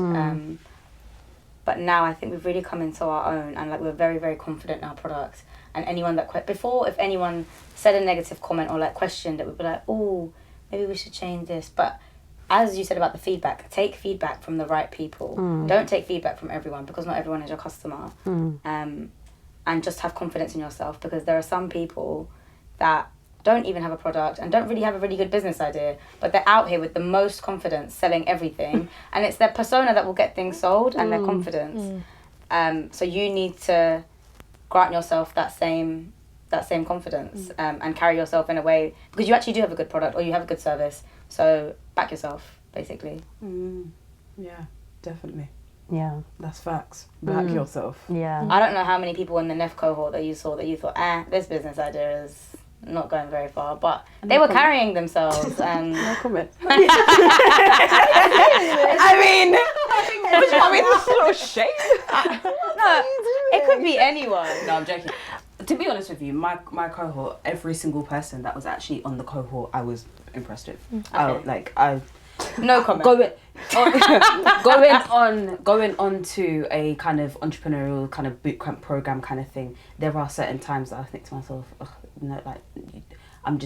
But now I think we've really come into our own, and like we're very, very confident in our product. And anyone that before, if anyone said a negative comment or like questioned it, we'd be like, "Oh, maybe we should change this." But as you said about the feedback, take feedback from the right people. Don't take feedback from everyone because not everyone is your customer. And just have confidence in yourself, because there are some people that don't even have a product and don't really have a really good business idea, but they're out here with the most confidence selling everything, and it's their persona that will get things sold and their confidence. So you need to grant yourself that same confidence and carry yourself in a way, because you actually do have a good product or you have a good service, so back yourself basically. Yeah, definitely. Yeah, That's facts. Back yourself. yeah. I don't know how many people in the NEF cohort that you saw that you thought, this business idea is not going very far, but they were carrying themselves and No comment. I mean, this little shade. no, it could be anyone. No, I'm joking. To be honest with you, my cohort, every single person that was actually on the cohort, I was impressed with. No comment. Going on to a kind of entrepreneurial kind of bootcamp program kind of thing, there are certain times that I think to myself, I'm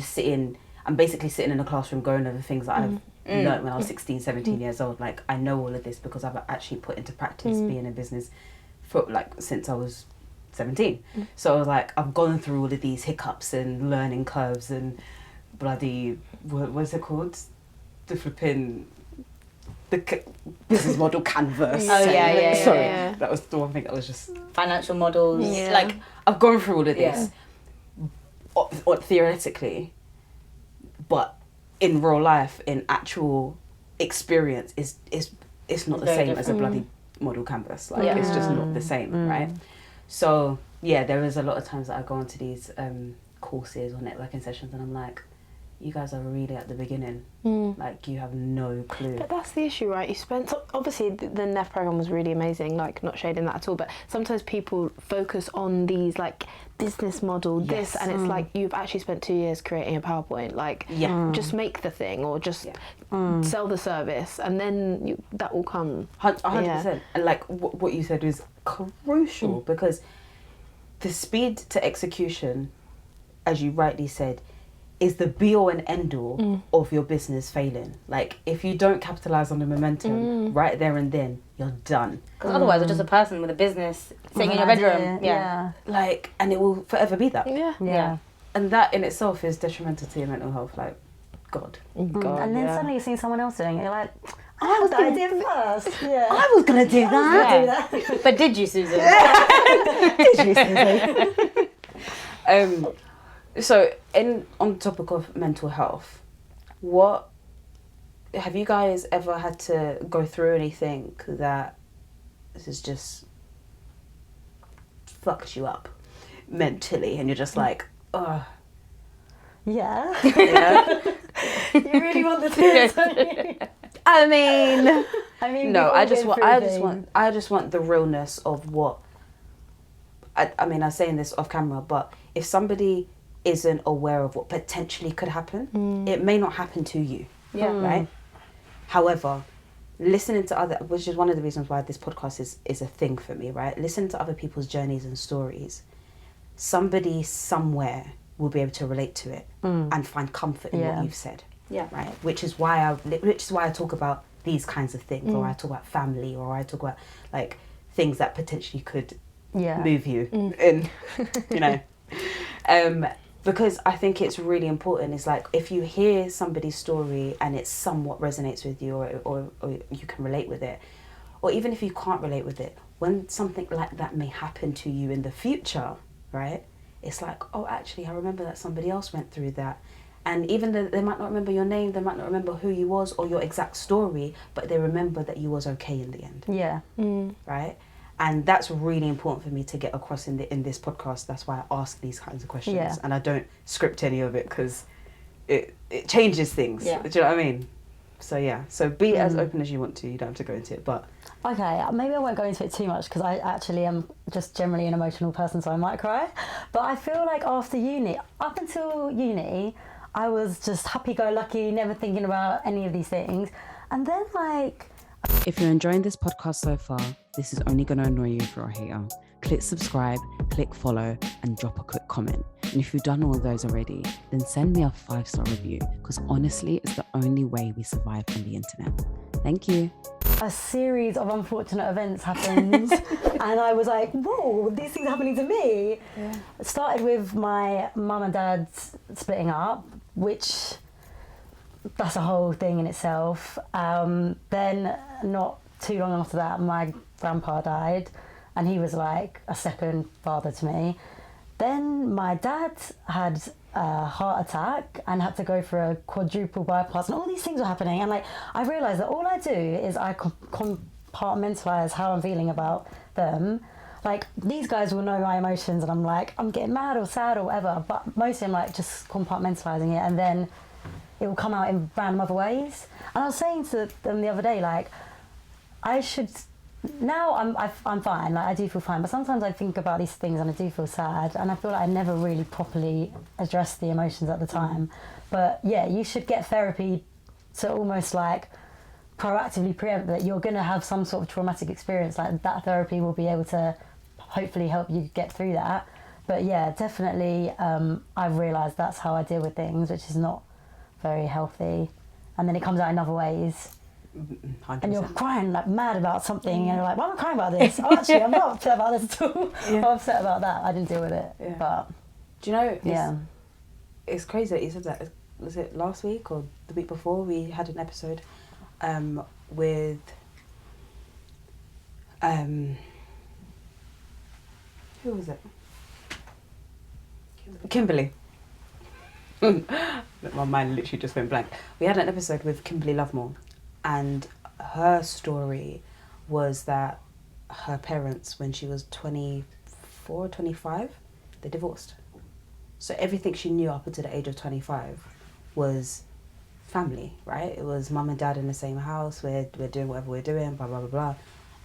basically sitting in a classroom going over things that I've learned when I was 16, 17 years old. Like, I know all of this because I've actually put into practice being in business for since I was 17. So I was like, I've gone through all of these hiccups and learning curves and bloody, what's it called? The flipping business model canvas. Oh, yeah. Sorry, that was the one thing that was just Financial models. Yeah. like I've gone through all of this, or theoretically, but in real life, in actual experience, it's not the Very same as a different. bloody model canvas. Like it's just not the same, right? So yeah, there is a lot of times that I go onto these courses or networking sessions, and I'm like, you guys are really at the beginning. Like, you have no clue. But that's the issue, right? You spent, obviously the NEF program was really amazing, like not shading that at all, but sometimes people focus on these like business model, this, and it's like you've actually spent 2 years creating a PowerPoint, like just make the thing or just sell the service, and then that will come. 100%. And like what you said was crucial, because the speed to execution, as you rightly said, is the be-all and end-all of your business failing. Like, if you don't capitalise on the momentum right there and then, you're done. Because otherwise you're just a person with a business sitting in your bedroom. Yeah. Like, and it will forever be that. Yeah. And that in itself is detrimental to your mental health. Like, God. God, And then suddenly you see someone else doing it, you're like, I was going to do it first. Yeah. I was going to do that. Yeah. But did you, Susan? So, on the topic of mental health, what have you guys ever had to go through anything that this is just fucked you up mentally, and you're just like, oh. Yeah. Yeah. You really want the tears, don't you? I mean, no. we've I all just been want. through I things. just want the realness of what. I mean, I'm saying this off camera, but if somebody isn't aware of what potentially could happen, it may not happen to you. Yeah. Right. However, listening to other, which is one of the reasons why this podcast is a thing for me, right? Listening to other people's journeys and stories, somebody somewhere will be able to relate to it and find comfort in what you've said. Yeah. Right. Which is why I talk about these kinds of things, or I talk about family, or I talk about like things that potentially could move you in, you know. Because I think it's really important. It's like if you hear somebody's story and it somewhat resonates with you, or you can relate with it, or even if you can't relate with it, when something like that may happen to you in the future, right? It's like, oh, actually, I remember that somebody else went through that. And even though they might not remember your name, they might not remember who you was or your exact story, but they remember that you was okay in the end. Yeah. Right? And that's really important for me to get across in this podcast. That's why I ask these kinds of questions. Yeah. And I don't script any of it because it changes things. Yeah. Do you know what I mean? So yeah, so be as open as you want to. You don't have to go into it, but... Okay, maybe I won't go into it too much because I actually am just generally an emotional person, so I might cry. But I feel like after uni, up until uni, I was just happy-go-lucky, never thinking about any of these things. And then like... If you're enjoying this podcast so far, this is only going to annoy you if you're a hater. Click subscribe, click follow, and drop a quick comment. And if you've done all of those already, then send me a 5-star review, because honestly, it's the only way we survive on the internet. Thank you. A series of unfortunate events happened, and I was like, whoa, these things are happening to me. Yeah. It started with my mum and dad splitting up, which... that's a whole thing in itself. Then not too long after that, my grandpa died, and he was like a second father to me. Then my dad had a heart attack and had to go for a quadruple bypass, and all these things were happening. And like I realised that all I do is I compartmentalise how I'm feeling about them. Like these guys will know my emotions, and I'm like, I'm getting mad or sad or whatever, but mostly I'm like just compartmentalising it, and then it will come out in random other ways. And I was saying to them the other day, like, I should... Now I'm fine, like I do feel fine, but sometimes I think about these things and I do feel sad, and I feel like I never really properly addressed the emotions at the time. But yeah, you should get therapy to almost like proactively preempt that you're going to have some sort of traumatic experience. Like that therapy will be able to hopefully help you get through that. But yeah, definitely I've realised that's how I deal with things, which is not very healthy, and then it comes out in other ways. 100%. And you're crying like mad about something, and you're like, why am I crying about this? Oh, actually, I'm not upset about this at all. I'm upset about that. I didn't deal with it. Yeah. But do you know, it's crazy that you said that. Was it last week or the week before? We had an episode with who was it? Kimberly. My mind literally just went blank. We had an episode with Kimberly Lovemore, and her story was that her parents, when she was 24, 25, they divorced. So everything she knew up until the age of 25 was family, right? It was mum and dad in the same house, we're doing whatever we're doing, blah, blah, blah, blah.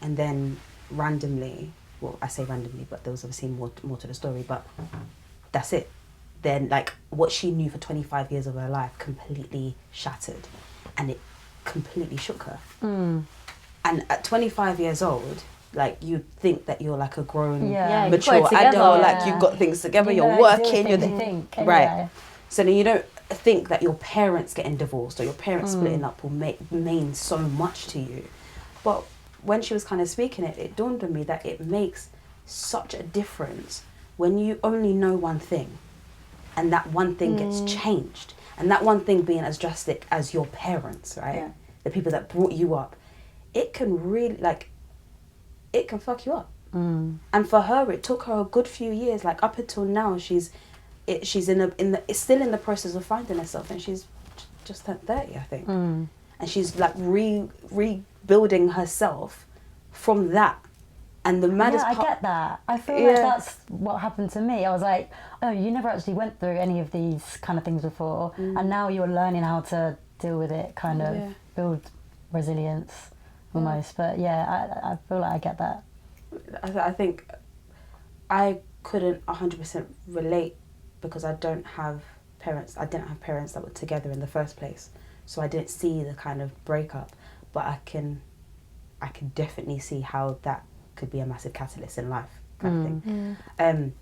And then randomly, well, I say randomly, but there was obviously more to the story, but that's it. Then like what she knew for 25 years of her life completely shattered, and it completely shook her. And at 25 years old, like you think that you're like a grown, mature adult, like you've got things together, you're working, right. So then you don't think that your parents getting divorced or your parents splitting up will mean so much to you. But when she was kind of speaking it dawned on me that it makes such a difference when you only know one thing, and that one thing gets changed, and that one thing being as drastic as your parents, right? Yeah. The people that brought you up, it can really it can fuck you up. And for her, it took her a good few years. Like up until now, she's still in the process of finding herself, and she's just turned 30, I think. and she's like rebuilding herself from that. And the maddest I part, get that. I feel like that's what happened to me. I was like, oh, you never actually went through any of these kind of things before, and now you're learning how to deal with it, kind of build resilience almost. But I feel like I get that. I think I couldn't 100% relate because I didn't have parents that were together in the first place, so I didn't see the kind of breakup. But I can definitely see how that could be a massive catalyst in life, kind of thing.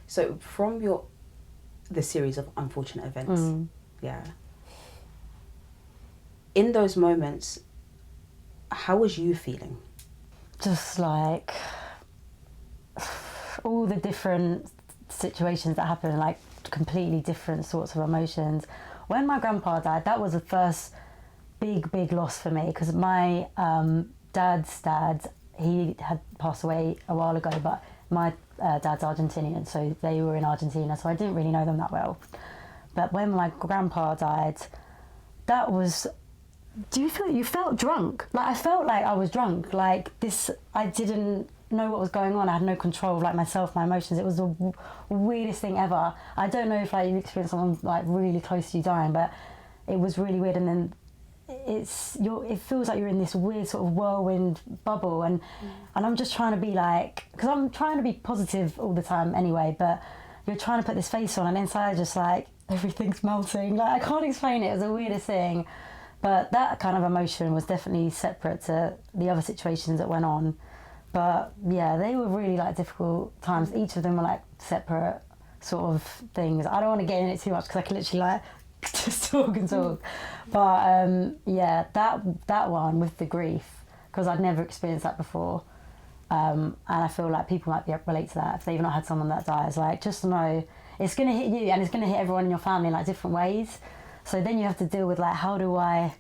So from the series of unfortunate events, in those moments, how was you feeling? Just like all the different situations that happened, like completely different sorts of emotions. When my grandpa died, that was the first big loss for me, because my dad's dad, he had passed away a while ago, but my dad's Argentinian, so they were in Argentina, so I didn't really know them that well. But when my grandpa died, that was... you felt drunk? Like, I felt like I was drunk. Like, I didn't know what was going on. I had no control of, like, myself, my emotions. It was the weirdest thing ever. I don't know if, like, you experienced someone, like, really close to you dying, but it was really weird. And then it feels like you're in this weird sort of whirlwind bubble, and I'm just trying to be like, because I'm trying to be positive all the time anyway, but you're trying to put this face on, and inside just like everything's melting. Like, I can't explain it. It was the weirdest thing. But that kind of emotion was definitely separate to the other situations that went on. But yeah, they were really like difficult times. Each of them were like separate sort of things. I don't want to get in it too much because I can literally like just talk and talk. But yeah, that one with the grief, because I'd never experienced that before. And I feel like people might relate to that if they've not had someone that dies. Like, just know it's going to hit you, and it's going to hit everyone in your family in like different ways. So then you have to deal with like, how do I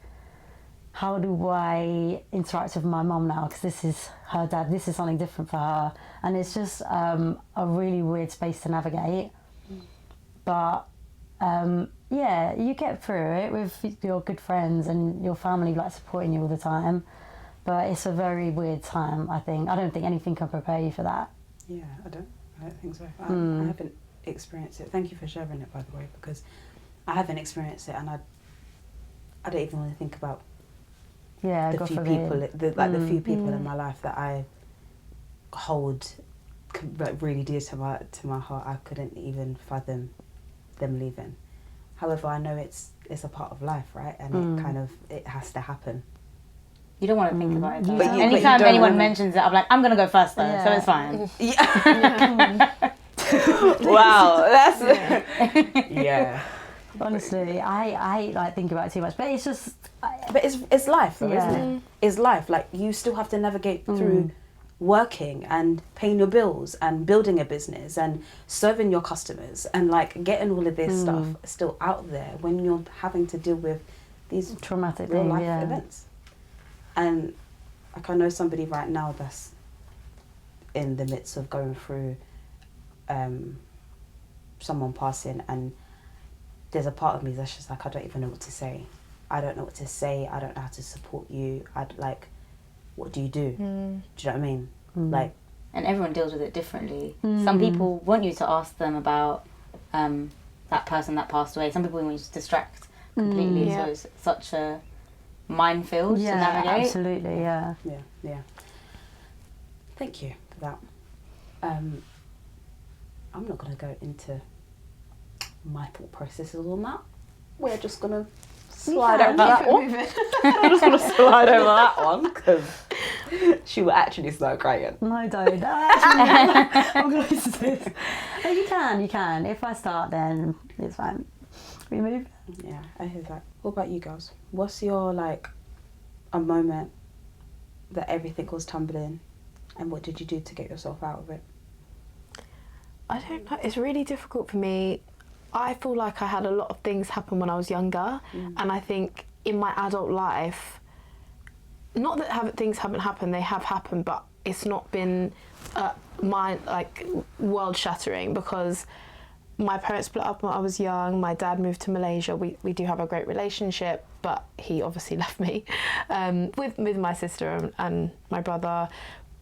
interact with my mum now? Because this is her dad. This is something different for her, and it's just a really weird space to navigate. But yeah, you get through it with your good friends and your family like supporting you all the time. But it's a very weird time, I think. I don't think anything can prepare you for that. Yeah, I don't think so. I haven't experienced it. Thank you for sharing it, by the way, because I haven't experienced it, and I don't even want to think about the few people, the few people in my life that I hold like really dear to my heart. I couldn't even fathom them leaving. However, I know it's a part of life, right? And it has to happen. You don't want to think about it. Though. But anytime anyone mentions it, I'm like, I'm gonna go first though, so it's fine. Yeah. Wow, that's yeah. Honestly, I like think about it too much, but it's just. But it's life, though, isn't it? It's life. Like, you still have to navigate through working and paying your bills and building a business and serving your customers and like getting all of this stuff still out there when you're having to deal with these traumatic real life events. And like, I know somebody right now that's in the midst of going through someone passing, and there's a part of me that's just like, I don't even know what to say. I don't know what to say. I don't know how to support you. What do you do? Do you know what I mean? Like, and everyone deals with it differently. Some people want you to ask them about that person that passed away. Some people want you to distract completely. So it's such a minefield to navigate. Absolutely, yeah. Thank you for that. I'm not going to go into my thought processes on that. We're just going to slide over that one. I'm just going to slide over that one because she will actually start crying. No, don't. I'm going to listen to this. No, you can. If I start, then it's fine. We move. Yeah, I hear that. What about you girls? What's your, like, a moment that everything was tumbling, and what did you do to get yourself out of it? I don't know. It's really difficult for me. I feel like I had a lot of things happen when I was younger, and I think in my adult life, not that things haven't happened, they have happened, but it's not been world shattering, because my parents split up when I was young. My dad moved to Malaysia. We do have a great relationship, but he obviously left me with my sister and my brother.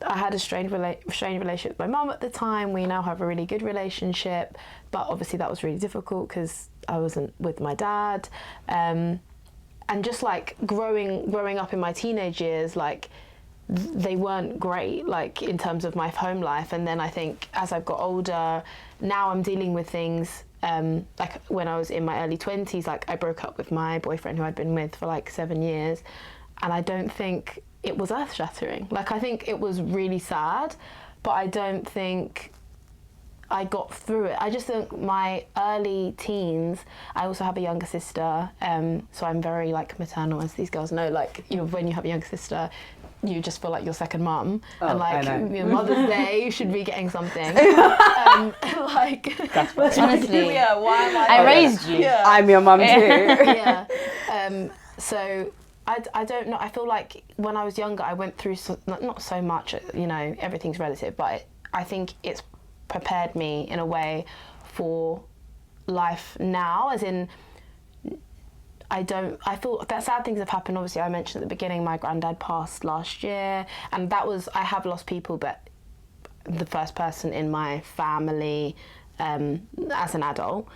I had a strained relationship with my mum at the time. We now have a really good relationship, but obviously that was really difficult because I wasn't with my dad. And just like growing up in my teenage years, like they weren't great, like in terms of my home life. And then I think as I've got older, now I'm dealing with things like when I was in my early 20s, like I broke up with my boyfriend who I'd been with for like 7 years, and I don't think it was earth-shattering. Like I think it was really sad, but I don't think I got through it. I just think my early teens, I also have a younger sister, so I'm very like maternal, as these girls know. Like when you have a younger sister, you just feel like your second mum, and like your Mother's Day, you should be getting something. Like that's honestly, yeah. Why am I raised you. Yeah. I'm your mum too. Yeah. So I don't know. I feel like when I was younger, I went through not so much. You know, everything's relative, but I think it's prepared me in a way for life now, as in I feel that sad things have happened. Obviously, I mentioned at the beginning my granddad passed last year, and I have lost people, but the first person in my family as an adult.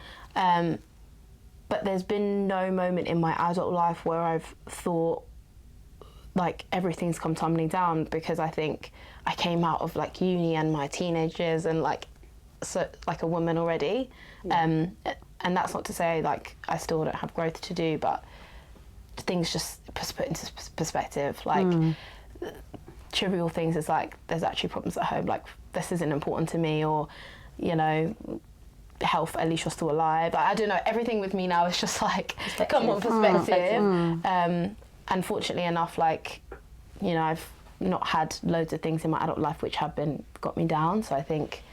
But there's been no moment in my adult life where I've thought like everything's come tumbling down, because I think I came out of like uni and my teenage years and like a woman already. Yeah. And that's not to say like I still don't have growth to do, but things just put into perspective. Like trivial things is like there's actually problems at home. Like this isn't important to me, or you know, health. At least you're still alive. Like, I don't know. Everything with me now is just like come on, perspective. Unfortunately enough, like you know, I've not had loads of things in my adult life which have got me down. So I think,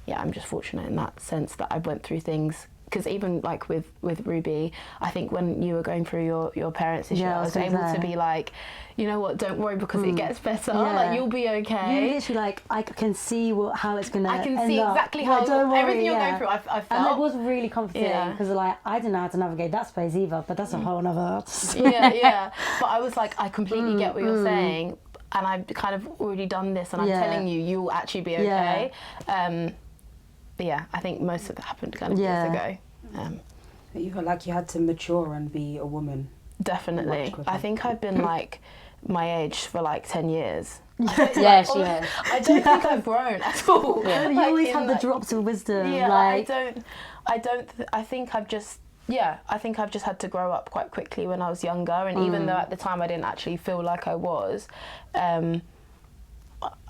yeah, I'm just fortunate in that sense that I went through things. Because even like with Ruby, I think when you were going through your parents' issue, I was able to be like, you know what, don't worry, because it gets better. Yeah. Like you'll be okay. You're literally like, I can see how it's gonna. I can end see up. exactly how everything you're going through. I felt, and it was really comforting because like I didn't know how to navigate that space either. But that's a whole other. yeah. But I was like, I completely get what you're saying, and I've kind of already done this, and I'm telling you, you'll actually be okay. But yeah, I think most of that happened kind of years ago. You felt like you had to mature and be a woman. Definitely. I think I've been like my age for like 10 years. Yeah, she has. I don't think I've grown at all. Yeah. You always have the drops of wisdom. Yeah, like... I think I've just had to grow up quite quickly when I was younger, and even though at the time I didn't actually feel like I was,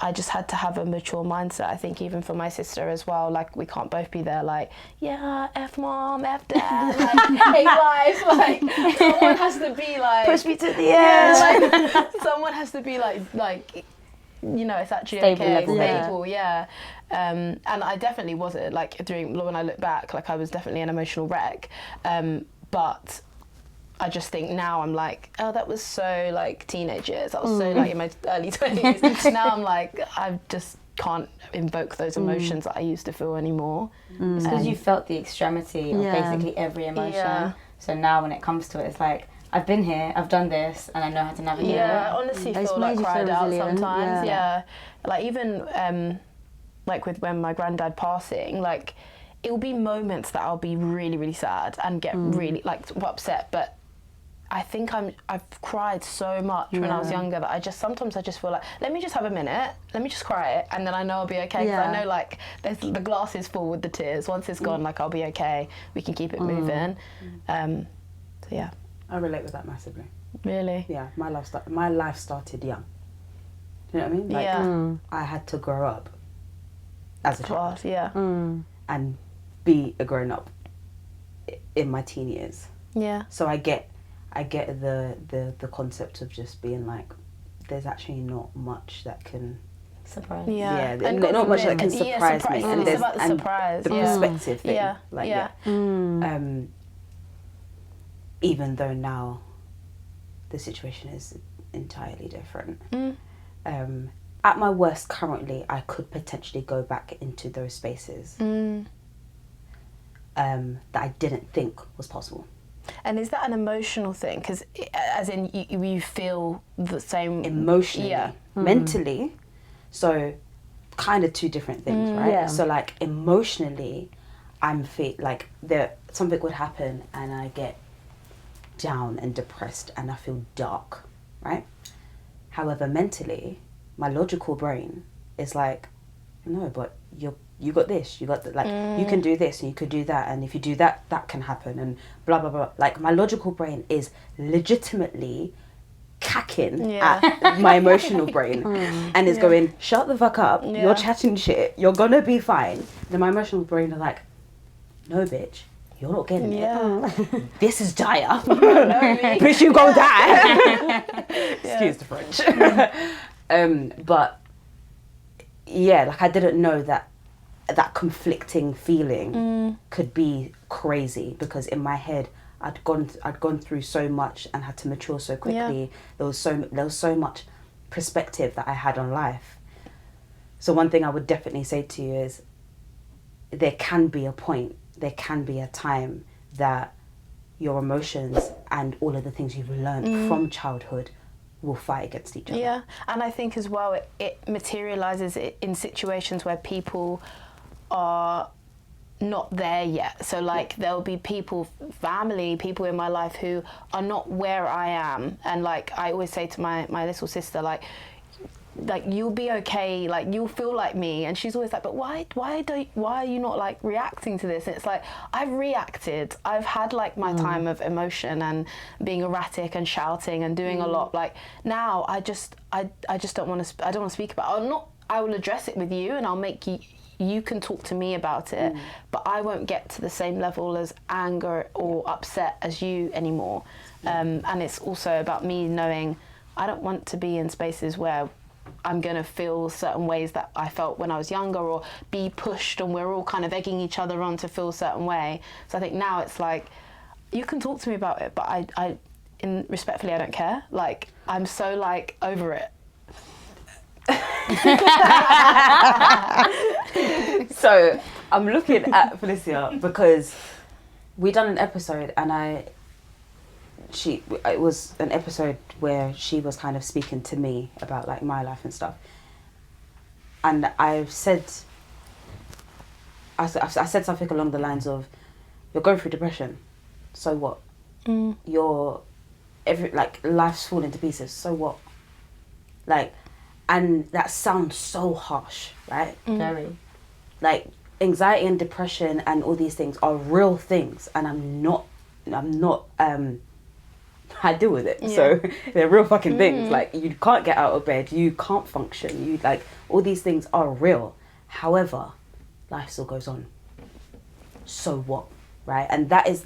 I just had to have a mature mindset. I think even for my sister as well, like we can't both be there like, yeah, F mom, F dad, like, hey life, like someone has to be like, push me to the end. Like, someone has to be like, you know, it's actually stable, yeah. And I definitely wasn't, like when I look back, like I was definitely an emotional wreck, but I just think now I'm like, oh, that was so like teenage years. That was so like in my early 20s. Now I'm like, I just can't invoke those emotions that I used to feel anymore. It's because you felt the extremity of basically every emotion. Yeah. So now when it comes to it, it's like, I've been here, I've done this, and I know how to navigate it. I honestly feel like cried out sometimes. Yeah. Like even like with when my granddad passing, like it will be moments that I'll be really, really sad and get really like upset, but I think I've cried so much when I was younger that sometimes I just feel like, let me just have a minute, let me just cry it, and then I know I'll be okay, because I know like the glass is full with the tears. Once it's gone, like I'll be okay, we can keep it moving. So yeah. I relate with that massively. Really? Yeah, my life started young. Do you know what I mean? Like, I had to grow up as a child. And be a grown up in my teen years. Yeah. So I get the concept of just being like, there's actually not much that can surprise. Yeah, not much that can surprise me. And it's about the surprise. The perspective thing. Yeah. Like, even though now the situation is entirely different. At my worst currently, I could potentially go back into those spaces. that I didn't think was possible. And is that an emotional thing? Because as in you feel the same... Emotionally. Yeah. Mentally. So kind of two different things, right? Yeah. So like emotionally, like something would happen and I get down and depressed and I feel dark, right? However, mentally, my logical brain is like, no, but you got this, you got that, like you can do this and you could do that, and if you do that, that can happen, and blah blah blah. Like my logical brain is legitimately cacking at my emotional brain and is going, shut the fuck up, you're chatting shit, you're gonna be fine. Then my emotional brain is like, no bitch, you're not getting it. This is dire. Bitch, you gon' die. Excuse the French. But yeah, like I didn't know that conflicting feeling could be crazy, because in my head I'd gone through so much and had to mature so quickly. There was so much perspective that I had on life. So one thing I would definitely say to you is there can be a time that your emotions and all of the things you've learned from childhood will fight against each other. Yeah, and I think as well it materialises in situations where people are not there yet. So like there'll be people in my life who are not where I am, and like I always say to my little sister, like you'll be okay, like you'll feel like me, and she's always like, but why are you not like reacting to this? And it's like, I've reacted, I've had like my time of emotion and being erratic and shouting and doing a lot. Like now I just don't want to speak about it. I will address it with you, and I'll make you can talk to me about it, but I won't get to the same level as anger or upset as you anymore. And it's also about me knowing I don't want to be in spaces where I'm going to feel certain ways that I felt when I was younger, or be pushed, and we're all kind of egging each other on to feel a certain way. So I think now it's like, you can talk to me about it, but I respectfully, I don't care. Like, I'm so like over it. So I'm looking at Felicia because we done an episode, and it was an episode where she was kind of speaking to me about like my life and stuff, and I've said something along the lines of, you're going through depression, so what? You're life's falling to pieces, so what? Like, and that sounds so harsh, right? Very. Like anxiety and depression and all these things are real things, and I'm not I deal with it. So they're real fucking things. Like, you can't get out of bed, you can't function, you like, all these things are real. However, life still goes on. So what? Right? And that is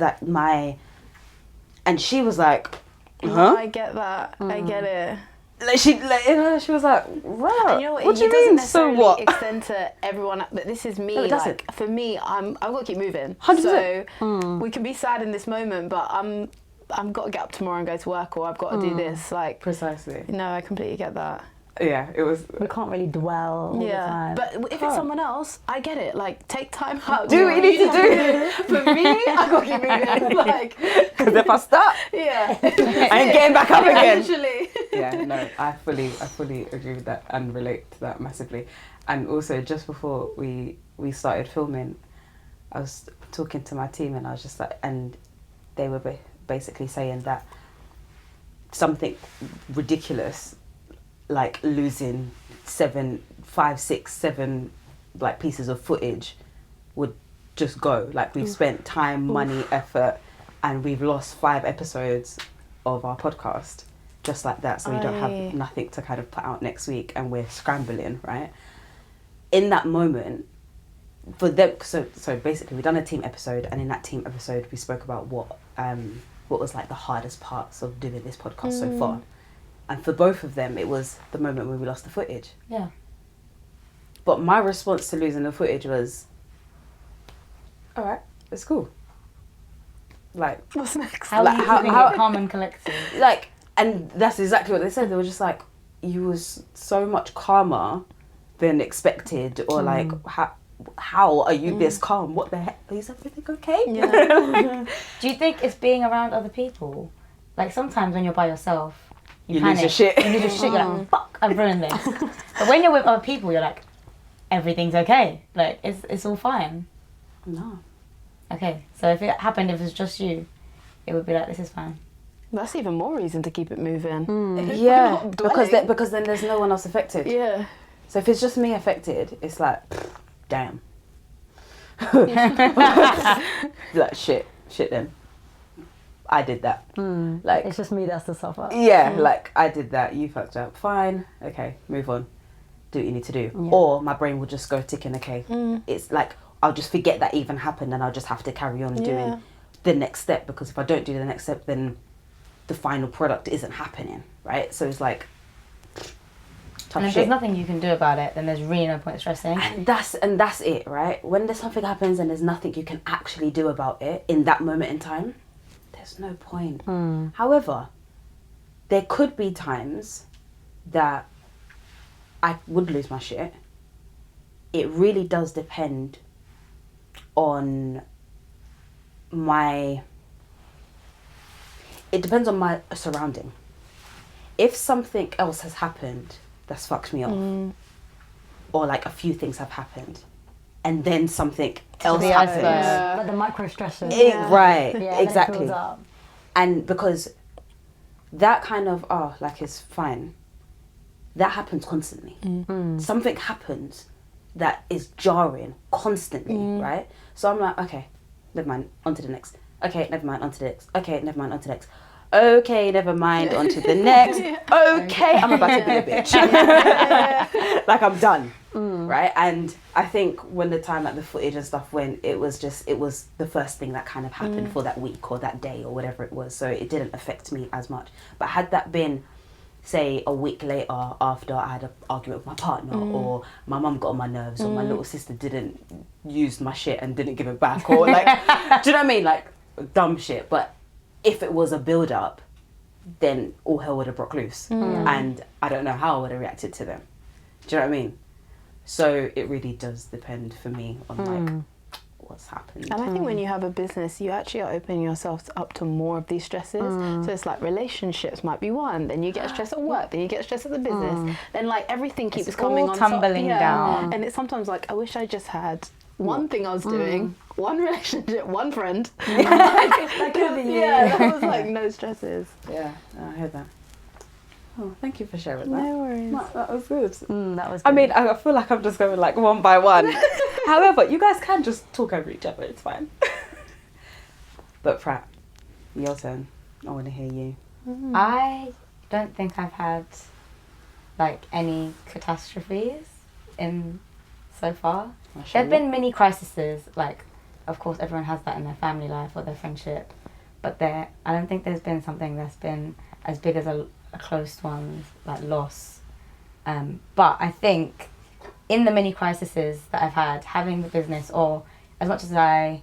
and she was like, huh? I get that. I get it. Like she was like, wow. And you know what do you doesn't mean? So necessarily what? extend to everyone, but this is me. No, it doesn't. Like, for me, I've got to keep moving. 100%. So we can be sad in this moment, but I've got to get up tomorrow and go to work, or I've got to do this. Like, Precisely. No, I completely get that. Yeah, it was. We can't really dwell all the time. But if it's someone else, I get it. Like, take time out. Do what you need to do. For me, I got to keep moving. Like, because if I stop, yeah, I ain't getting back up again. Literally. Yeah, no, I fully agree with that and relate to that massively. And also, just before we started filming, I was talking to my team, and I was just like, and they were basically saying that something ridiculous, like losing 5, 6, 7 like pieces of footage would just go. Like, we've spent time, money, effort, and we've lost 5 episodes of our podcast just like that. So we don't have nothing to kind of put out next week, and we're scrambling, right? In that moment, for them, so basically we done a team episode, and in that team episode we spoke about what was like the hardest parts of doing this podcast so far. And for both of them, it was the moment when we lost the footage. Yeah. But my response to losing the footage was, all right, it's cool. Like, What's next? How are you keeping it calm and collected? like, and that's exactly what they said. They were just like, you was so much calmer than expected, or like, how are you this calm? What the heck? Is everything okay? Yeah. Do you think it's being around other people? Like sometimes when you're by yourself, You panic. lose your shit. You lose your shit. You're like, fuck, I've ruined this. But when you're with other people, you're like, everything's okay. Like it's all fine. No. Okay, so if it happened, if it was just you, it would be like, this is fine. That's even more reason to keep it moving. Yeah, Not because dwelling. because then there's no one else affected. Yeah. So if it's just me affected, it's like, damn. Like shit then. I did that. Like It's just me that's the suffer. yeah, like I did that. You fucked up. Fine. Okay, move on. Do what you need to do. Yeah. Or my brain will just go ticking. Okay, it's like I'll just forget that even happened, and I'll just have to carry on doing the next step, because if I don't do the next step, then the final product isn't happening, right? So it's like tough And if shit. there's nothing you can do about it, then there's really no point stressing. And that's it, right? When there's something happens and there's nothing you can actually do about it in that moment in time, there's no point. However, there could be times that I would lose my shit. It really does depend on my surrounding. If something else has happened that's fucked me off, or like a few things have happened, and then something else the happens. iceberg. Like the micro stresses. Right, Yeah, and exactly. Then it builds up. And because that kind of like is fine, that happens constantly. Something happens that is jarring constantly, right? So I'm like, okay, never mind, on to the next. Okay, never mind, on to the next. Okay, never mind, on to the next. Okay, never mind, on to the next. Okay, I'm about to be a bitch. Like I'm done, right? And I think when the time like the footage and stuff went, it was the first thing that kind of happened for that week or that day or whatever it was. So it didn't affect me as much. But had that been, say, a week later after I had an argument with my partner, or my mum got on my nerves, or my little sister didn't use my shit and didn't give it back, or like, do you know what I mean? Like dumb shit. But if it was a build up, then all hell would have broke loose, and I don't know how I would have reacted to them. Do you know what I mean? So it really does depend for me on like what's happened. And I think when you have a business, you actually are opening yourself up to more of these stresses. So it's like relationships might be one, then you get stress at work, then you get stress at the business, then like everything keeps coming all on tumbling top. down. And it's sometimes like, I wish I just had one thing I was doing, one relationship, one friend. That could be you. Yeah, that was like no stresses. Yeah, I heard that. Oh, thank you for sharing that. No worries. That was good. That was I good. mean, I feel like I'm just going like one by one. However, you guys can just talk over each other. It's fine. But Prat, your turn. I want to hear you. I don't think I've had like any catastrophes in so far. There have been mini crises, like of course everyone has that in their family life or their friendship, but I don't think there's been something that's been as big as a close one's like loss. But I think in the mini crises that I've had, having the business, or as much as I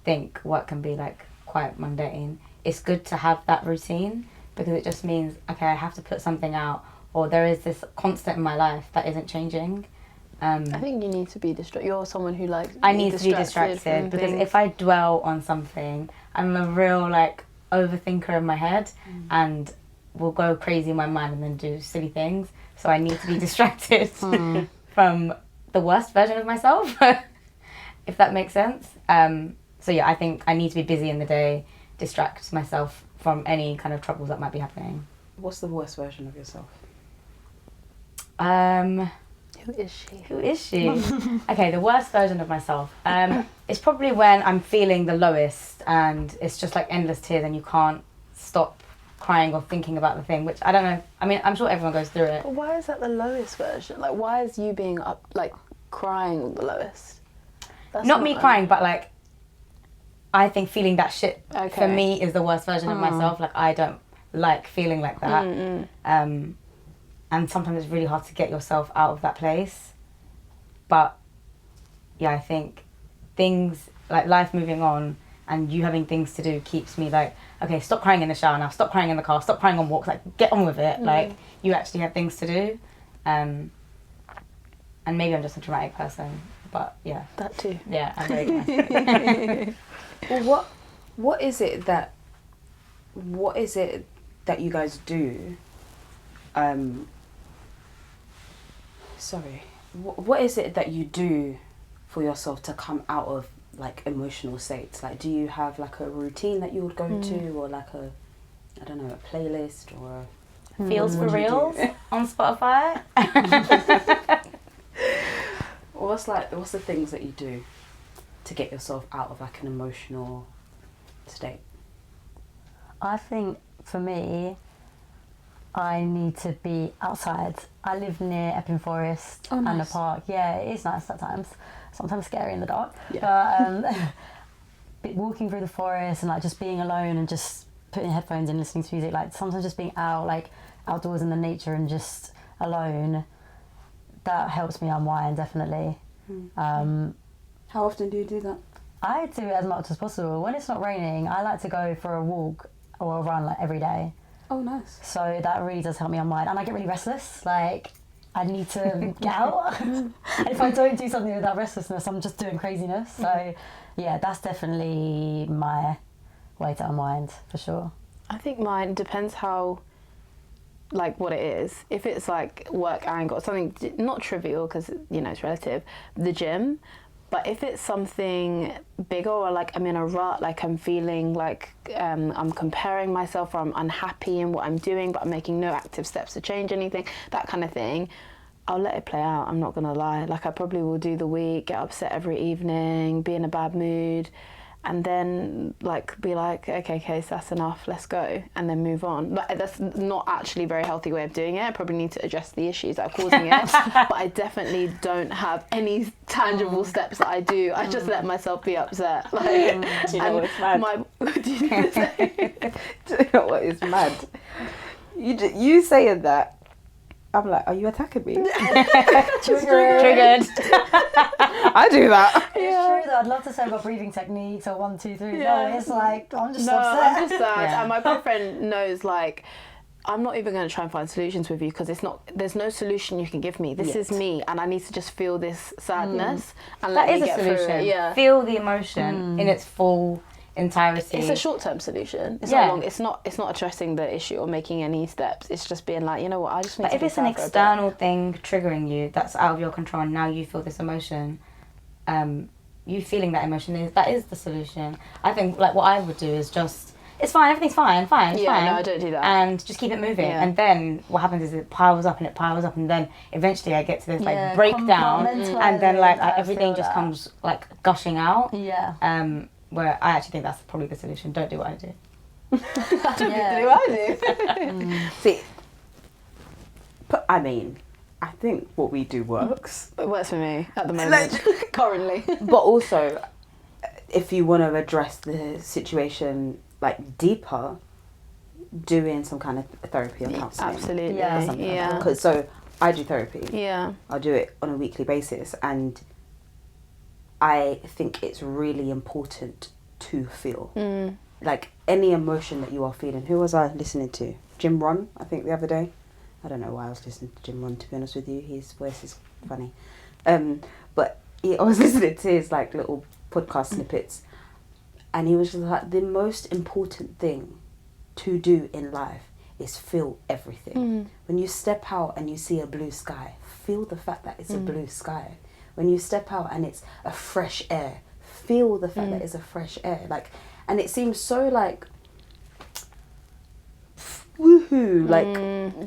think work can be like quite mundane, it's good to have that routine, because it just means, okay, I have to put something out, or there is this constant in my life that isn't changing. I think you need to be distracted. You're someone who likes. I need to be distracted, because if I dwell on something, I'm a real like overthinker in my head and will go crazy in my mind and then do silly things. So I need to be distracted from the worst version of myself, if that makes sense. So yeah, I think I need to be busy in the day, distract myself from any kind of troubles that might be happening. What's the worst version of yourself? Who is she? Who is she? Okay, the worst version of myself. It's probably when I'm feeling the lowest and it's just like endless tears and you can't stop crying or thinking about the thing, which I don't know. I mean, I'm sure everyone goes through it. But why is that the lowest version? Like, why is you being up, like, crying the lowest? That's Not me crying, but like, I think feeling that shit for me is the worst version of myself. Like, I don't like feeling like that. And sometimes it's really hard to get yourself out of that place. But yeah, I think things like life moving on and you having things to do keeps me like, okay, stop crying in the shower now, stop crying in the car, stop crying on walks, like get on with it. Like you actually have things to do. And maybe I'm just a dramatic person, But yeah. That too. Yeah, I'm very glad. Well, what is it that you guys do? What is it that you do for yourself to come out of like emotional states? Like, do you have like a routine that you would go to, or like a, I don't know, a playlist, or Feels for Reals on Spotify. what's the things that you do to get yourself out of like an emotional state? I think for me, I need to be outside. I live near Epping Forest and a park. Yeah, it is nice at times. Sometimes scary in the dark. Yeah. But walking through the forest and like just being alone and just putting headphones in, listening to music. Like sometimes just being outdoors in the nature and just alone. That helps me unwind, definitely. How often do you do that? I do it as much as possible. When it's not raining, I like to go for a walk or a run like every day. Oh, nice. So that really does help me unwind. And I get really restless. Like, I need to get out. And if I don't do something with that restlessness, I'm just doing craziness. So, yeah, that's definitely my way to unwind, for sure. I think mine depends how, like, what it is. If it's like work angle, something not trivial because, you know, it's relative, the gym. But if it's something bigger, or like I'm in a rut, like I'm feeling like I'm comparing myself, or I'm unhappy in what I'm doing, but I'm making no active steps to change anything, that kind of thing, I'll let it play out. I'm not gonna lie. Like I probably will do the week, get upset every evening, be in a bad mood, and then like be like, okay, so that's enough, let's go, and then move on. But that's not actually a very healthy way of doing it. I probably need to address the issues that are causing it. But I definitely don't have any tangible steps that I do. I just let myself be upset. Like, do you know what's mad? Do you know what is mad? You saying that, I'm like, are you attacking me? Triggered. I do that. It's true though. I'd love to say I've got breathing techniques or 1, 2, 3. Yeah. No, it's like, I'm just No, upset. I'm just sad. Yeah. And my boyfriend knows, like, I'm not even going to try and find solutions with you because there's no solution you can give me. This is me, and I need to just feel this sadness and let That me is a get through solution. it. Yeah. Feel the emotion in its full entirety. It's a short-term solution. It's Yeah. not long. It's not addressing the issue or making any steps. It's just being like, you know what, I just need But to if be it's an sad for a bit. external thing triggering you, that's out of your control, and now you feel this emotion, you feeling that emotion that is the solution. I think like what I would do is just, it's fine, everything's fine, it's fine. No, I don't do that. And just keep it moving. Yeah. And then what happens is it piles up, and then eventually I get to this like breakdown, and then like everything just comes like gushing out. Yeah. Where I actually think that's probably the solution. Don't do what I do. See, but I mean, I think what we do works. It works for me at the moment, currently. But also, if you want to address the situation like deeper, doing some kind of therapy or counselling. Absolutely. Yeah. Or something like that. Yeah. 'Cause so I do therapy. Yeah. I'll do it on a weekly basis, and I think it's really important to feel. Like any emotion that you are feeling. Who was I listening to? Jim Rohn, I think, the other day. I don't know why I was listening to Jim Rohn, to be honest with you. His voice is funny. But I was listening to his like little podcast snippets, and he was just like, the most important thing to do in life is feel everything. When you step out and you see a blue sky, feel the fact that it's a blue sky. When you step out and it's a fresh air, feel the fact that it's a fresh air. Like, and it seems so like woohoo,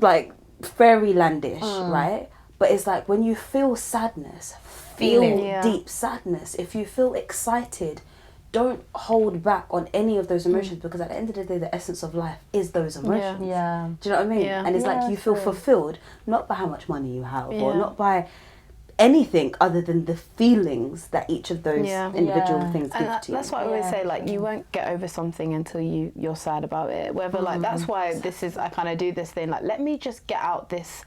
like fairylandish, right? But it's like when you feel sadness, feel deep sadness. If you feel excited, don't hold back on any of those emotions, because at the end of the day, the essence of life is those emotions. Yeah. Do you know what I mean? Yeah. And it's Yeah, like you feel true. fulfilled, not by how much money you have, or Yeah. not by anything other than the feelings that each of those Yeah. individual Yeah. things And give to you. that's what I always Yeah, say, like, you true. won't get over something until you're sad about it. Whether, like, that's why I kind of do this thing, like, let me just get out this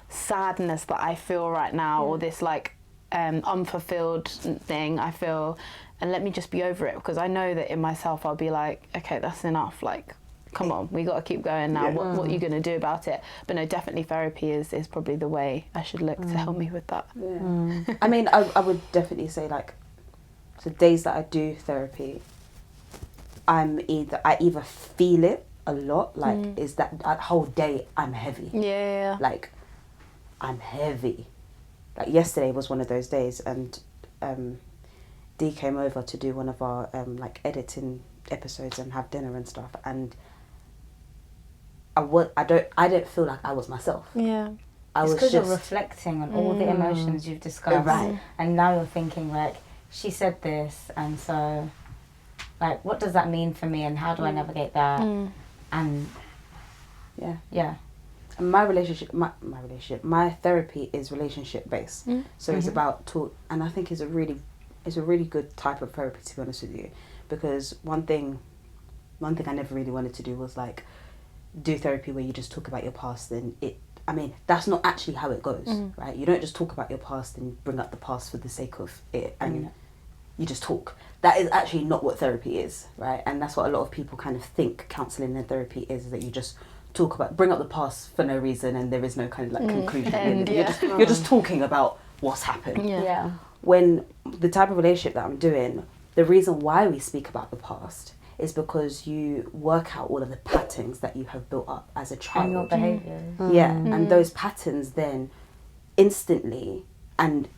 sadness that I feel right now, or this, like, unfulfilled thing I feel, and let me just be over it, because I know that in myself I'll be like, okay, that's enough, like, come on, we got to keep going now. What are you going to do about it? But no, definitely therapy is probably the way I should look to help me with that. Yeah. I mean, I would definitely say, like, the days that I do therapy, I either feel it a lot, like, is that whole day I'm heavy. Yeah. Like, I'm heavy. Like, yesterday was one of those days, and Dee came over to do one of our like editing episodes and have dinner and stuff, and I didn't feel like I was myself. Yeah. It's because you're reflecting on all the emotions you've discussed, right. And now you're thinking, like, she said this, and so, like, what does that mean for me, and how do I navigate that? And yeah. And my therapy is relationship based. So it's about and I think it's a really good type of therapy, to be honest with you, because one thing I never really wanted to do was, like, do therapy where you just talk about your past, and that's not actually how it goes, right? You don't just talk about your past and bring up the past for the sake of it, and you just talk. That is actually not what therapy is, right? And that's what a lot of people kind of think counselling and therapy is, that you just bring up the past for no reason, and there is no kind of, like, conclusion. And, you're just talking about what's happened. Yeah. When the type of relationship that I'm doing, the reason why we speak about the past is because you work out all of the patterns that you have built up as a child. And your behaviour. Yeah, and those patterns then instantly, and,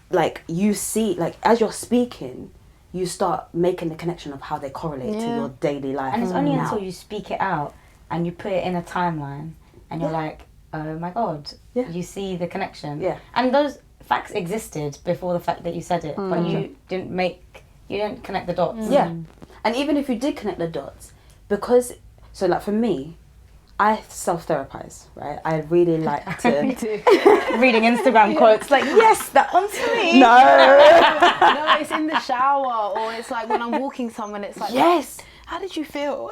like, you see, like, as you're speaking, you start making the connection of how they correlate to your daily life. And it's only until you speak it out and you put it in a timeline and you're like, oh my God, you see the connection. Yeah. And those facts existed before the fact that you said it, but you didn't connect the dots. Yeah. And even if you did connect the dots, so, like, for me, I self-therapize, right? I really like to... Me too. Reading Instagram quotes, like, yes, that one's me. No, it's in the shower, or it's like when I'm walking somewhere, it's like, Yes. how did you feel?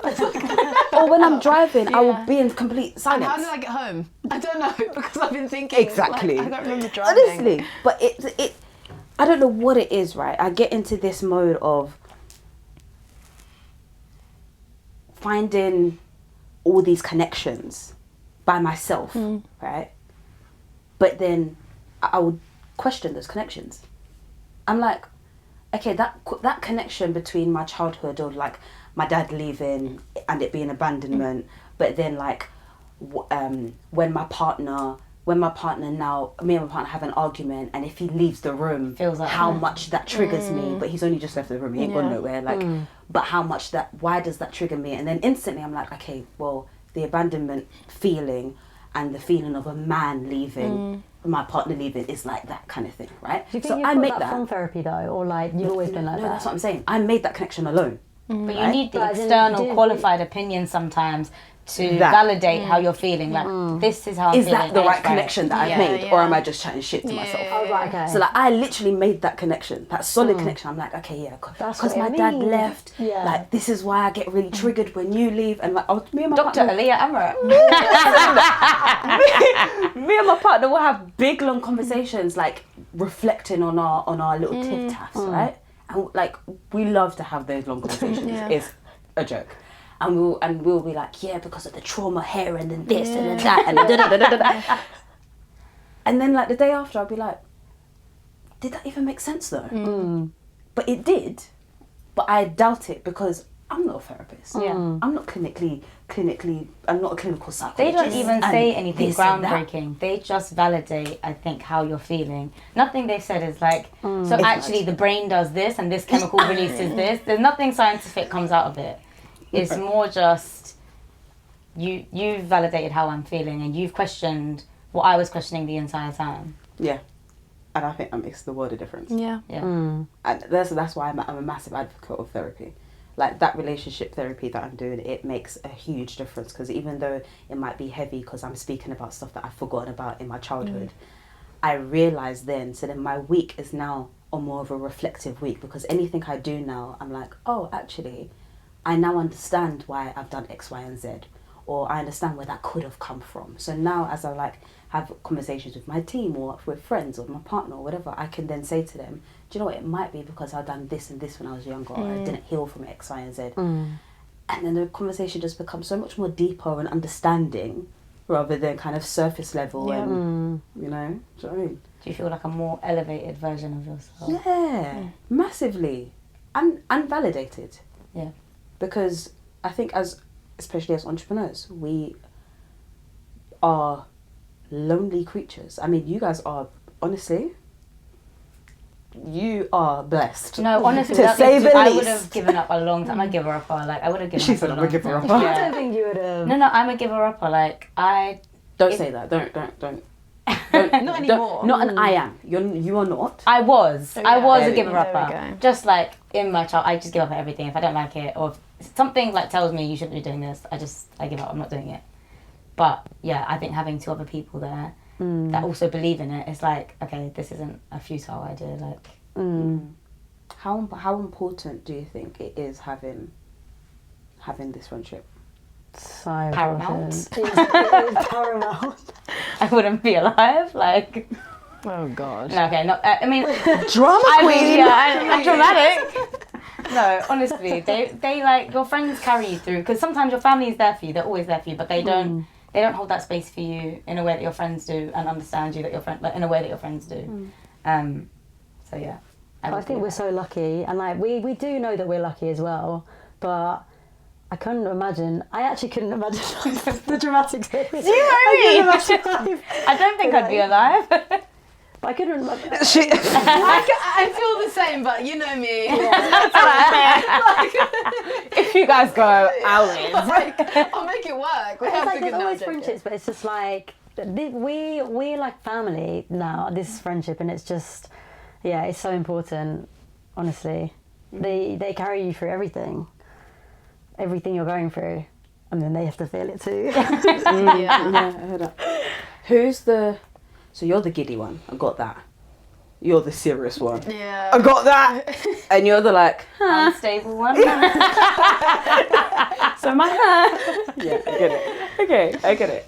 Or when I'm driving, I will be in complete And silence. how did I get home? I don't know, because I've been thinking. Exactly. Like, I don't remember driving. Honestly, but it I don't know what it is, right? I get into this mode of finding all these connections by myself, right? But then I would question those connections. I'm like, okay, that connection between my childhood, or, like, my dad leaving and it being abandonment, but then, like, when my partner now, me and my partner have an argument, and if he leaves the room, Feels like how much that triggers me, but he's only just left the room, he ain't gone nowhere, like, but why does that trigger me? And then instantly I'm like, okay, well, the abandonment feeling and the feeling of a man leaving, my partner leaving, is like that kind of thing, right? Do you think So you've I got make that from therapy though, or, like, you've always been like no, that? that's what I'm saying. I made that connection alone. But you Right? need the But as in, external do- qualified opinion sometimes to That. validate how you're feeling. Like, this is how I'm Is feeling. that the X, right Y. connection that I've Yeah, made, or yeah. am I just chatting shit to myself? Oh, right, okay. So, like, I literally made that connection, that solid connection. I'm like, okay, yeah, That's because what my it dad means. left. Yeah. Like, this is why I get really triggered when you leave. And, like, me and my Dr. partner, Aahliyah Amerat. me and my partner will have big long conversations, like, reflecting on our little tic tacs, right? And, like, we love to have those long conversations. Yeah. It's a joke. And we'll be like, yeah, because of the trauma here, and then this and then that, and then da-da-da-da-da. And then, like, the day after, I'll be like, did that even make sense though? But it did. But I doubt it, because I'm not a therapist. Yeah. I'm not clinically, I'm not a clinical They psychologist. don't even and say anything this and that. groundbreaking. They just validate, I think, how you're feeling. Nothing they've said is like, so actually the brain does this and this chemical releases this. There's nothing scientific comes out of it. It's more just, you've validated how I'm feeling, and you've questioned what I was questioning the entire time. Yeah. And I think that makes the world a difference. Yeah. Yeah. And that's why I'm a massive advocate of therapy. Like, that relationship therapy that I'm doing, it makes a huge difference, because even though it might be heavy because I'm speaking about stuff that I've forgotten about in my childhood, I realised then, so then my week is now a more of a reflective week, because anything I do now, I'm like, oh, actually, I now understand why I've done X, Y, and Z, or I understand where that could have come from. So now, as I, like, have conversations with my team or with friends or my partner or whatever, I can then say to them, do you know what, it might be because I've done this and this when I was younger, or I didn't heal from X, Y, and Z. and then the conversation just becomes so much more deeper and understanding rather than kind of surface level and you know, do you know what I mean? Do you feel like a more elevated version of yourself? Yeah, massively, and validated. Yeah. Because I think especially as entrepreneurs, we are lonely creatures. I mean, you guys are, honestly, you are blessed. No, honestly, to say the I least. would have given up a long time. I'm a giver-upper. Like, I would have given She up said a I'm a long giver-upper. time. I Yeah. don't think you would have. No, I'm a giver-upper. Like, Don't say that. Don't. Not anymore. Not an I am. You are not. I was yeah. a There we giver-upper. go. Just like in my child, I just give up at everything. If I don't like it, or if something like tells me you shouldn't be doing this, I give up. I'm not doing it. But yeah, I think having two other people there that also believe in it, it's like, okay, this isn't a futile idea. Like, How important do you think it is having this friendship? So Paramount. important. It is paramount. I wouldn't be alive. Like, Oh God. no, okay, not. I mean, Drama I queen. mean, yeah, I'm dramatic. No, honestly, they like, your friends carry you through, because sometimes your family is there for you. They're always there for you, but they don't hold that space for you in a way that your friends do, and understand you that your friend, like, in a way that your friends do. So yeah, I think we're so lucky, and like we do know that we're lucky as well, but I actually couldn't imagine the dramatic bit. Do you know what I mean? I don't think I'd be alive. I couldn't imagine. I feel the same, but you know me. If you guys go, Owlies. I'll make it work. We It's have like to there's get always friendships, but it's just like we're like family now. This friendship, and it's just it's so important. Honestly, they carry you through everything you're going through, and then they have to feel it too. Yeah. I heard that. So you're the giddy one. I got that. You're the serious one. Yeah. I got that. And you're the like, Unstable one. so my yeah, I get it. Okay, I get it.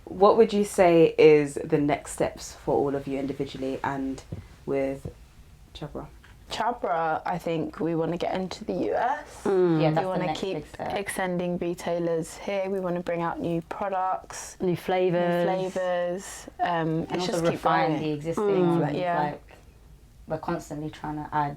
What would you say is the next steps for all of you individually and with Chhabra? Chhabra, I think we want to get into the US. Yeah, We that's want the to next keep big step. extending retailers here. We want to bring out new products, New flavours. flavours. And It's also just keep refine growing. the existing ones. Yeah. Like, we're constantly trying to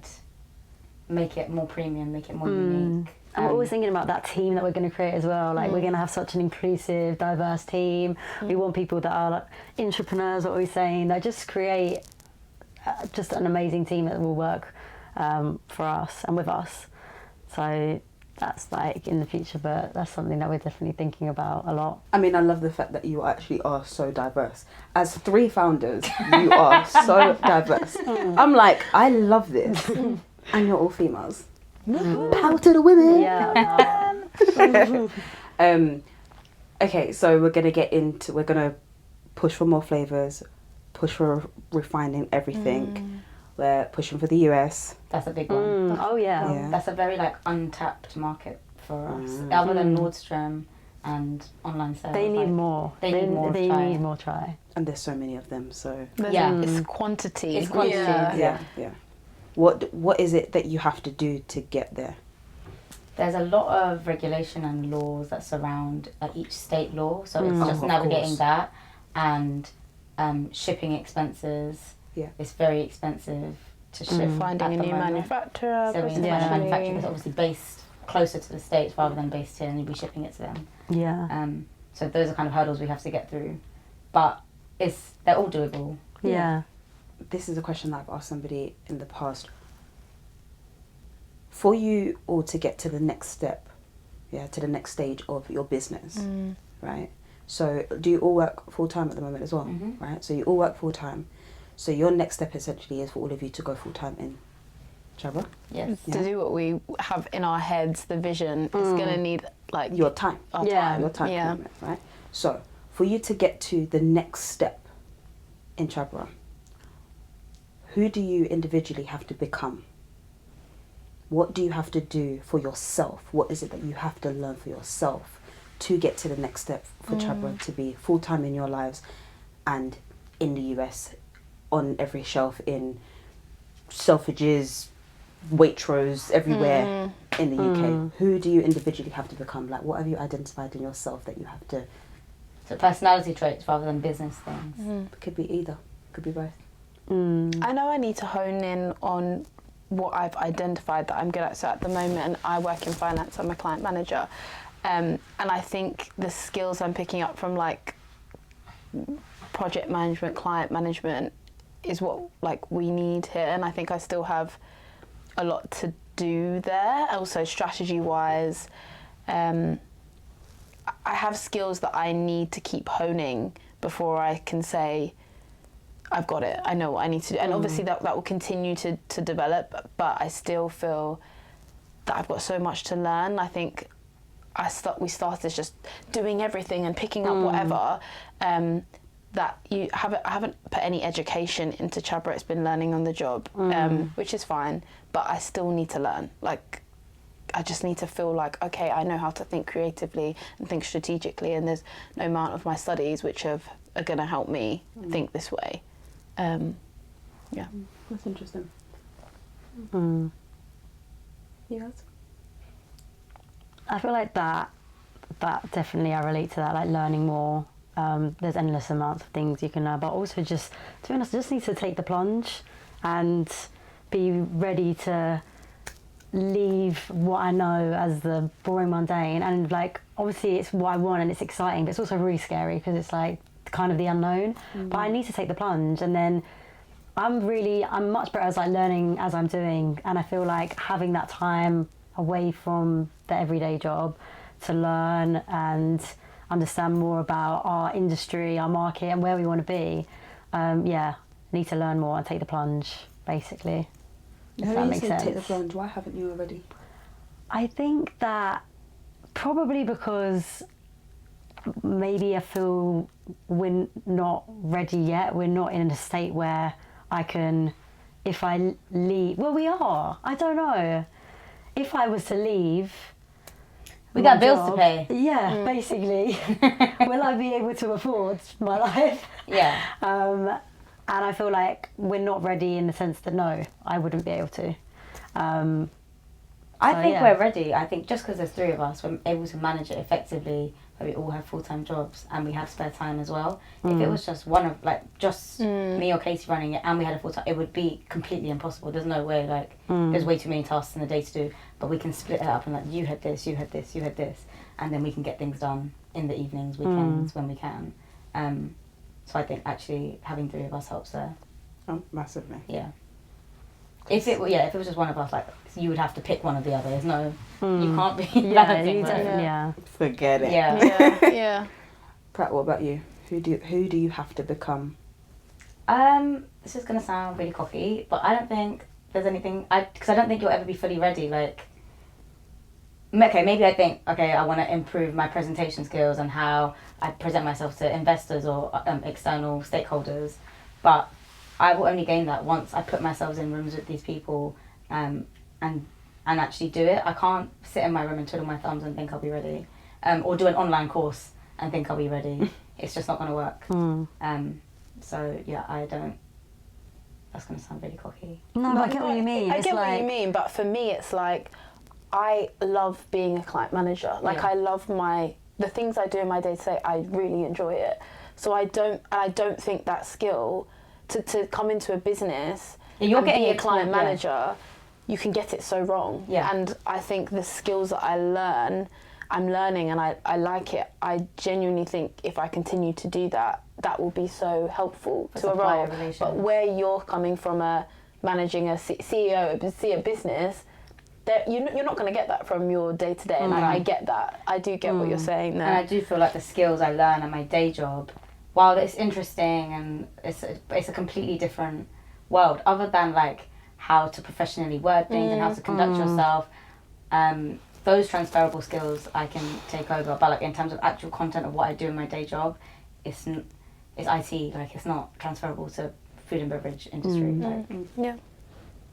make it more premium, make it more unique. And we're always thinking about that team that we're going to create as well. Like, we're going to have such an inclusive, diverse team. We want people that are like entrepreneurs, what we're saying, that just create just an amazing team that will work for us and with us. So that's like in the future, but that's something that we're definitely thinking about a lot. I mean, I love the fact that you actually are so diverse. As 3 founders, you are so diverse. I'm like, I love this. And you're all females. Power to the women. Yeah. Okay, so we're gonna push for more flavors, push for refining everything. We're pushing for the US. That's a big one. Oh yeah. Yeah. That's a very like untapped market for us. Other than Nordstrom and online sales. They need like, more. They need more They try. need more try. And there's so many of them, so Yeah. It's quantity. It's quantity. Yeah. yeah. What is it that you have to do to get there? There's a lot of regulation and laws that surround each state law, so it's just Of navigating course. that, and shipping expenses. Yeah. It's very expensive to ship. Finding at a the new moment. manufacturer. So we need to find a potentially. manufacturer that's obviously based closer to the States rather than based here, and you'll be shipping it to them. Yeah. So those are kind of hurdles we have to get through, but they're all doable. Yeah. This is a question that I've asked somebody in the past. For you all to get to the next step, to the next stage of your business, right? So do you all work full time at the moment as well, right? So you all work full time. So your next step essentially is for all of you to go full time in Chhabra. Yes. To do what we have in our heads, the vision, it's going to need like Your time. our Yeah. time. Your time Yeah. commitment, right? So for you to get to the next step in Chhabra, who do you individually have to become? What do you have to do for yourself? What is it that you have to learn for yourself to get to the next step for Chhabra to be full time in your lives and in the US, on every shelf in Selfridges, Waitrose, everywhere? in the UK? Who do you individually have to become? Like, what have you identified in yourself that you have to? So personality traits rather than business things. It could be either. Could be both. I know I need to hone in on what I've identified that I'm good at. So at the moment, I work in finance. I'm a client manager, and I think the skills I'm picking up from like project management, client management, is what like we need here. And I think I still have a lot to do there. Also, strategy wise, I have skills that I need to keep honing before I can say, I've got it, I know what I need to do. And obviously that will continue to develop, but I still feel that I've got so much to learn. I think we started as just doing everything and picking up whatever, that I haven't put any education into Chhabra. It's been learning on the job, which is fine, but I still need to learn. Like, I just need to feel like, okay, I know how to think creatively and think strategically, and there's no amount of my studies which are going to help me think this way. Yeah. That's interesting. Yes. I feel like that definitely I relate to that, like learning more. There's endless amounts of things you can learn, but also just, to be honest, I just need to take the plunge and be ready to leave what I know as the boring mundane, and like obviously it's what I want and it's exciting, but it's also really scary because it's like kind of the unknown. But I need to take the plunge, and then I'm much better as like learning as I'm doing, and I feel like having that time away from the everyday job to learn and understand more about our industry, our market, and where we want to be. Need to learn more and take the plunge, basically. If that makes sense. Take the plunge. Why haven't you already? I think that probably because maybe I feel we're not ready yet. We're not in a state where I can, if I leave, well, we are. I don't know. If I was to leave, we got bills to pay. Yeah, basically. Will I be able to afford my life? Yeah. And I feel like we're not ready in the sense that no, I wouldn't be able to. I think we're ready. I think just because there's three of us, we're able to manage it effectively. But we all have full-time jobs and we have spare time as well. If it was just one of me or Katie running it, and we had a full-time, it would be completely impossible. There's no way. There's way too many tasks in the day to do. But we can split it up and you had this, you had this, you had this, and then we can get things done in the evenings, weekends when we can. So I think actually having three of us helps there. Oh, massively. Yeah. If it was just one of us, you would have to pick one or the other. There's no, you can't be balancing. Yeah. Forget it. Yeah. Pratt, what about you? Who do you have to become? This is gonna sound really cocky, but I don't think there's anything. Because I don't think you'll ever be fully ready. Maybe I think, I want to improve my presentation skills and how I present myself to investors or external stakeholders, but I will only gain that once I put myself in rooms with these people and actually do it. I can't sit in my room and twiddle my thumbs and think I'll be ready, or do an online course and think I'll be ready. It's just not going to work. So yeah, I don't. That's going to sound really cocky. No, but I get what you mean. I get what you mean, but for me, it's like I love being a client manager. I love the things I do in my day to day. I really enjoy it. So I don't think that skill to come into a business and be a client manager, you can get it so wrong. Yeah. And I think the skills that I'm learning and I like it. I genuinely think if I continue to do that, that will be so helpful to a role. But where you're coming from, managing a CEO, see a business, you're not going to get that from your day to day. And I get that. I do get what you're saying there. And I do feel like the skills I learn at my day job, while it's interesting and it's a completely different world, other than how to professionally word things and how to conduct yourself, those transferable skills I can take over. But in terms of actual content of what I do in my day job, it's IT. It's not transferable to food and beverage industry. Yeah.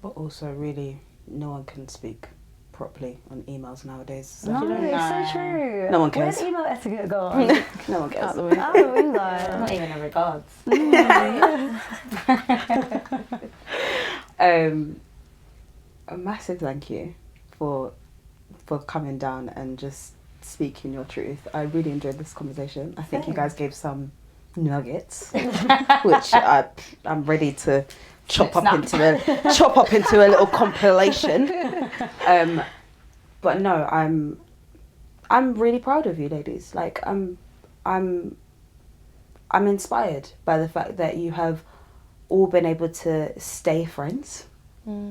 But also, really, no one can speak properly on emails nowadays. So No, it's so true. No one cares. Where's email etiquette gone? No one cares. Out the window. Out the window. Not even a regards. A massive thank you for for coming down and just speaking your truth. I really enjoyed this conversation. I think you guys gave some nuggets, which I'm ready to chop up into a little compilation. But no, I'm really proud of you, ladies. Like I'm inspired by the fact that you have all been able to stay friends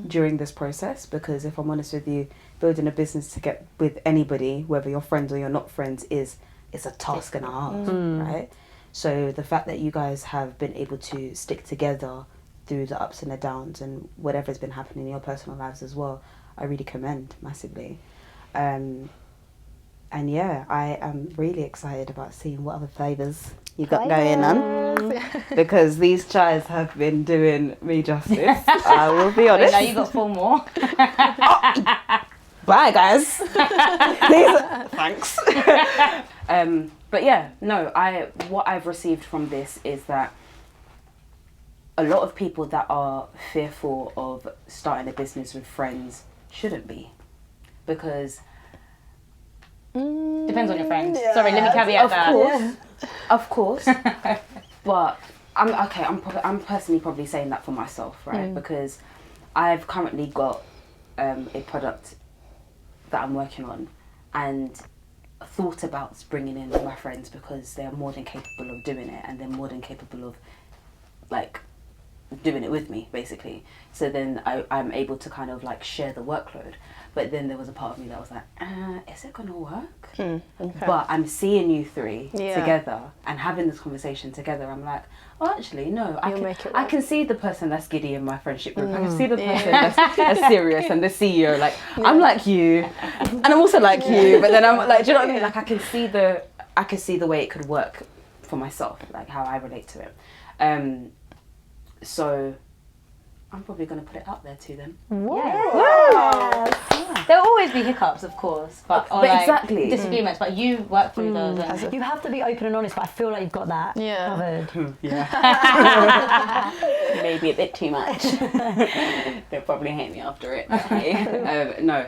during this process, because if I'm honest with you, building a business to get with anybody, whether you're friends or you're not friends, it's a task and a half, right? So the fact that you guys have been able to stick together through the ups and the downs and whatever's been happening in your personal lives as well, I really commend massively. And yeah, I am really excited about seeing what other flavours you got going on, because these chais have been doing me justice. I will be honest. Now you got 4 more. Bye, guys. Thanks. But yeah, no. What I've received from this is that a lot of people that are fearful of starting a business with friends shouldn't be, because depends on your friends. Yeah. Sorry, let me caveat that. Of course. But I'm personally probably saying that for myself, right? Because I've currently got a product that I'm working on, and thought about bringing in my friends because they're more than capable of doing it, and they're more than capable of like doing it with me, basically. So then I'm able to kind of like share the workload. But then there was a part of me that was like, is it gonna work? Okay. But I'm seeing you three together and having this conversation together. I'm like, oh, actually, no. I can see the person that's giddy in my friendship group. I can see the person that's serious and the CEO. Like, I'm like you, and I'm also like you. But then I'm like, do you know what I mean? Like, I can see the way it could work for myself, like how I relate to it. So I'm probably going to put it out there to them. There'll always be hiccups, of course, but exactly disagreements. But you work through those. And you have to be open and honest, but I feel like you've got that covered. Maybe a bit too much. They'll probably hate me after it. No,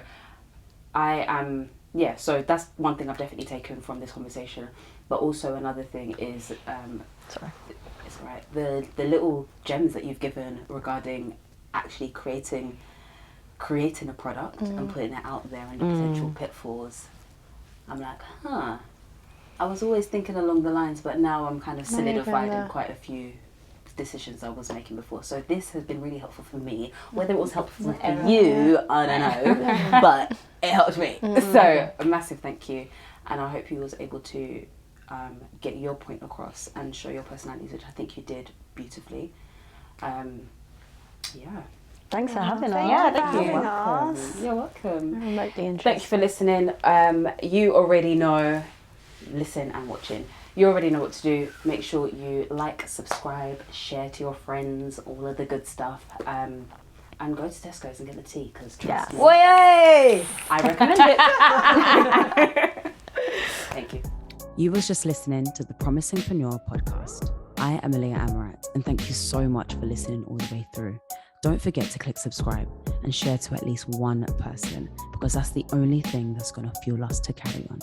I am. So that's one thing I've definitely taken from this conversation. But also another thing is, it's right. The little gems that you've given regarding actually creating a product and putting it out there and the potential pitfalls. I'm like, I was always thinking along the lines, but now I'm kind of solidified in quite a few decisions I was making before. So this has been really helpful for me. Whether it was helpful for you, I don't know, but it helped me. So a massive thank you, and I hope you was able to get your point across and show your personalities, which I think you did beautifully. Thanks for having us. Yeah, thank you. You're welcome. Remotely interested. Thank you for listening. You already know, listen and watching. You already know what to do. Make sure you like, subscribe, share to your friends, all of the good stuff. And go to Tesco's and get the tea, because trust me, I recommend it. Thank you. You was just listening to the Promisingpreneur podcast. I am Aahliyah Amerat, and thank you so much for listening all the way through. Don't forget to click subscribe and share to at least one person, because that's the only thing that's going to fuel us to carry on.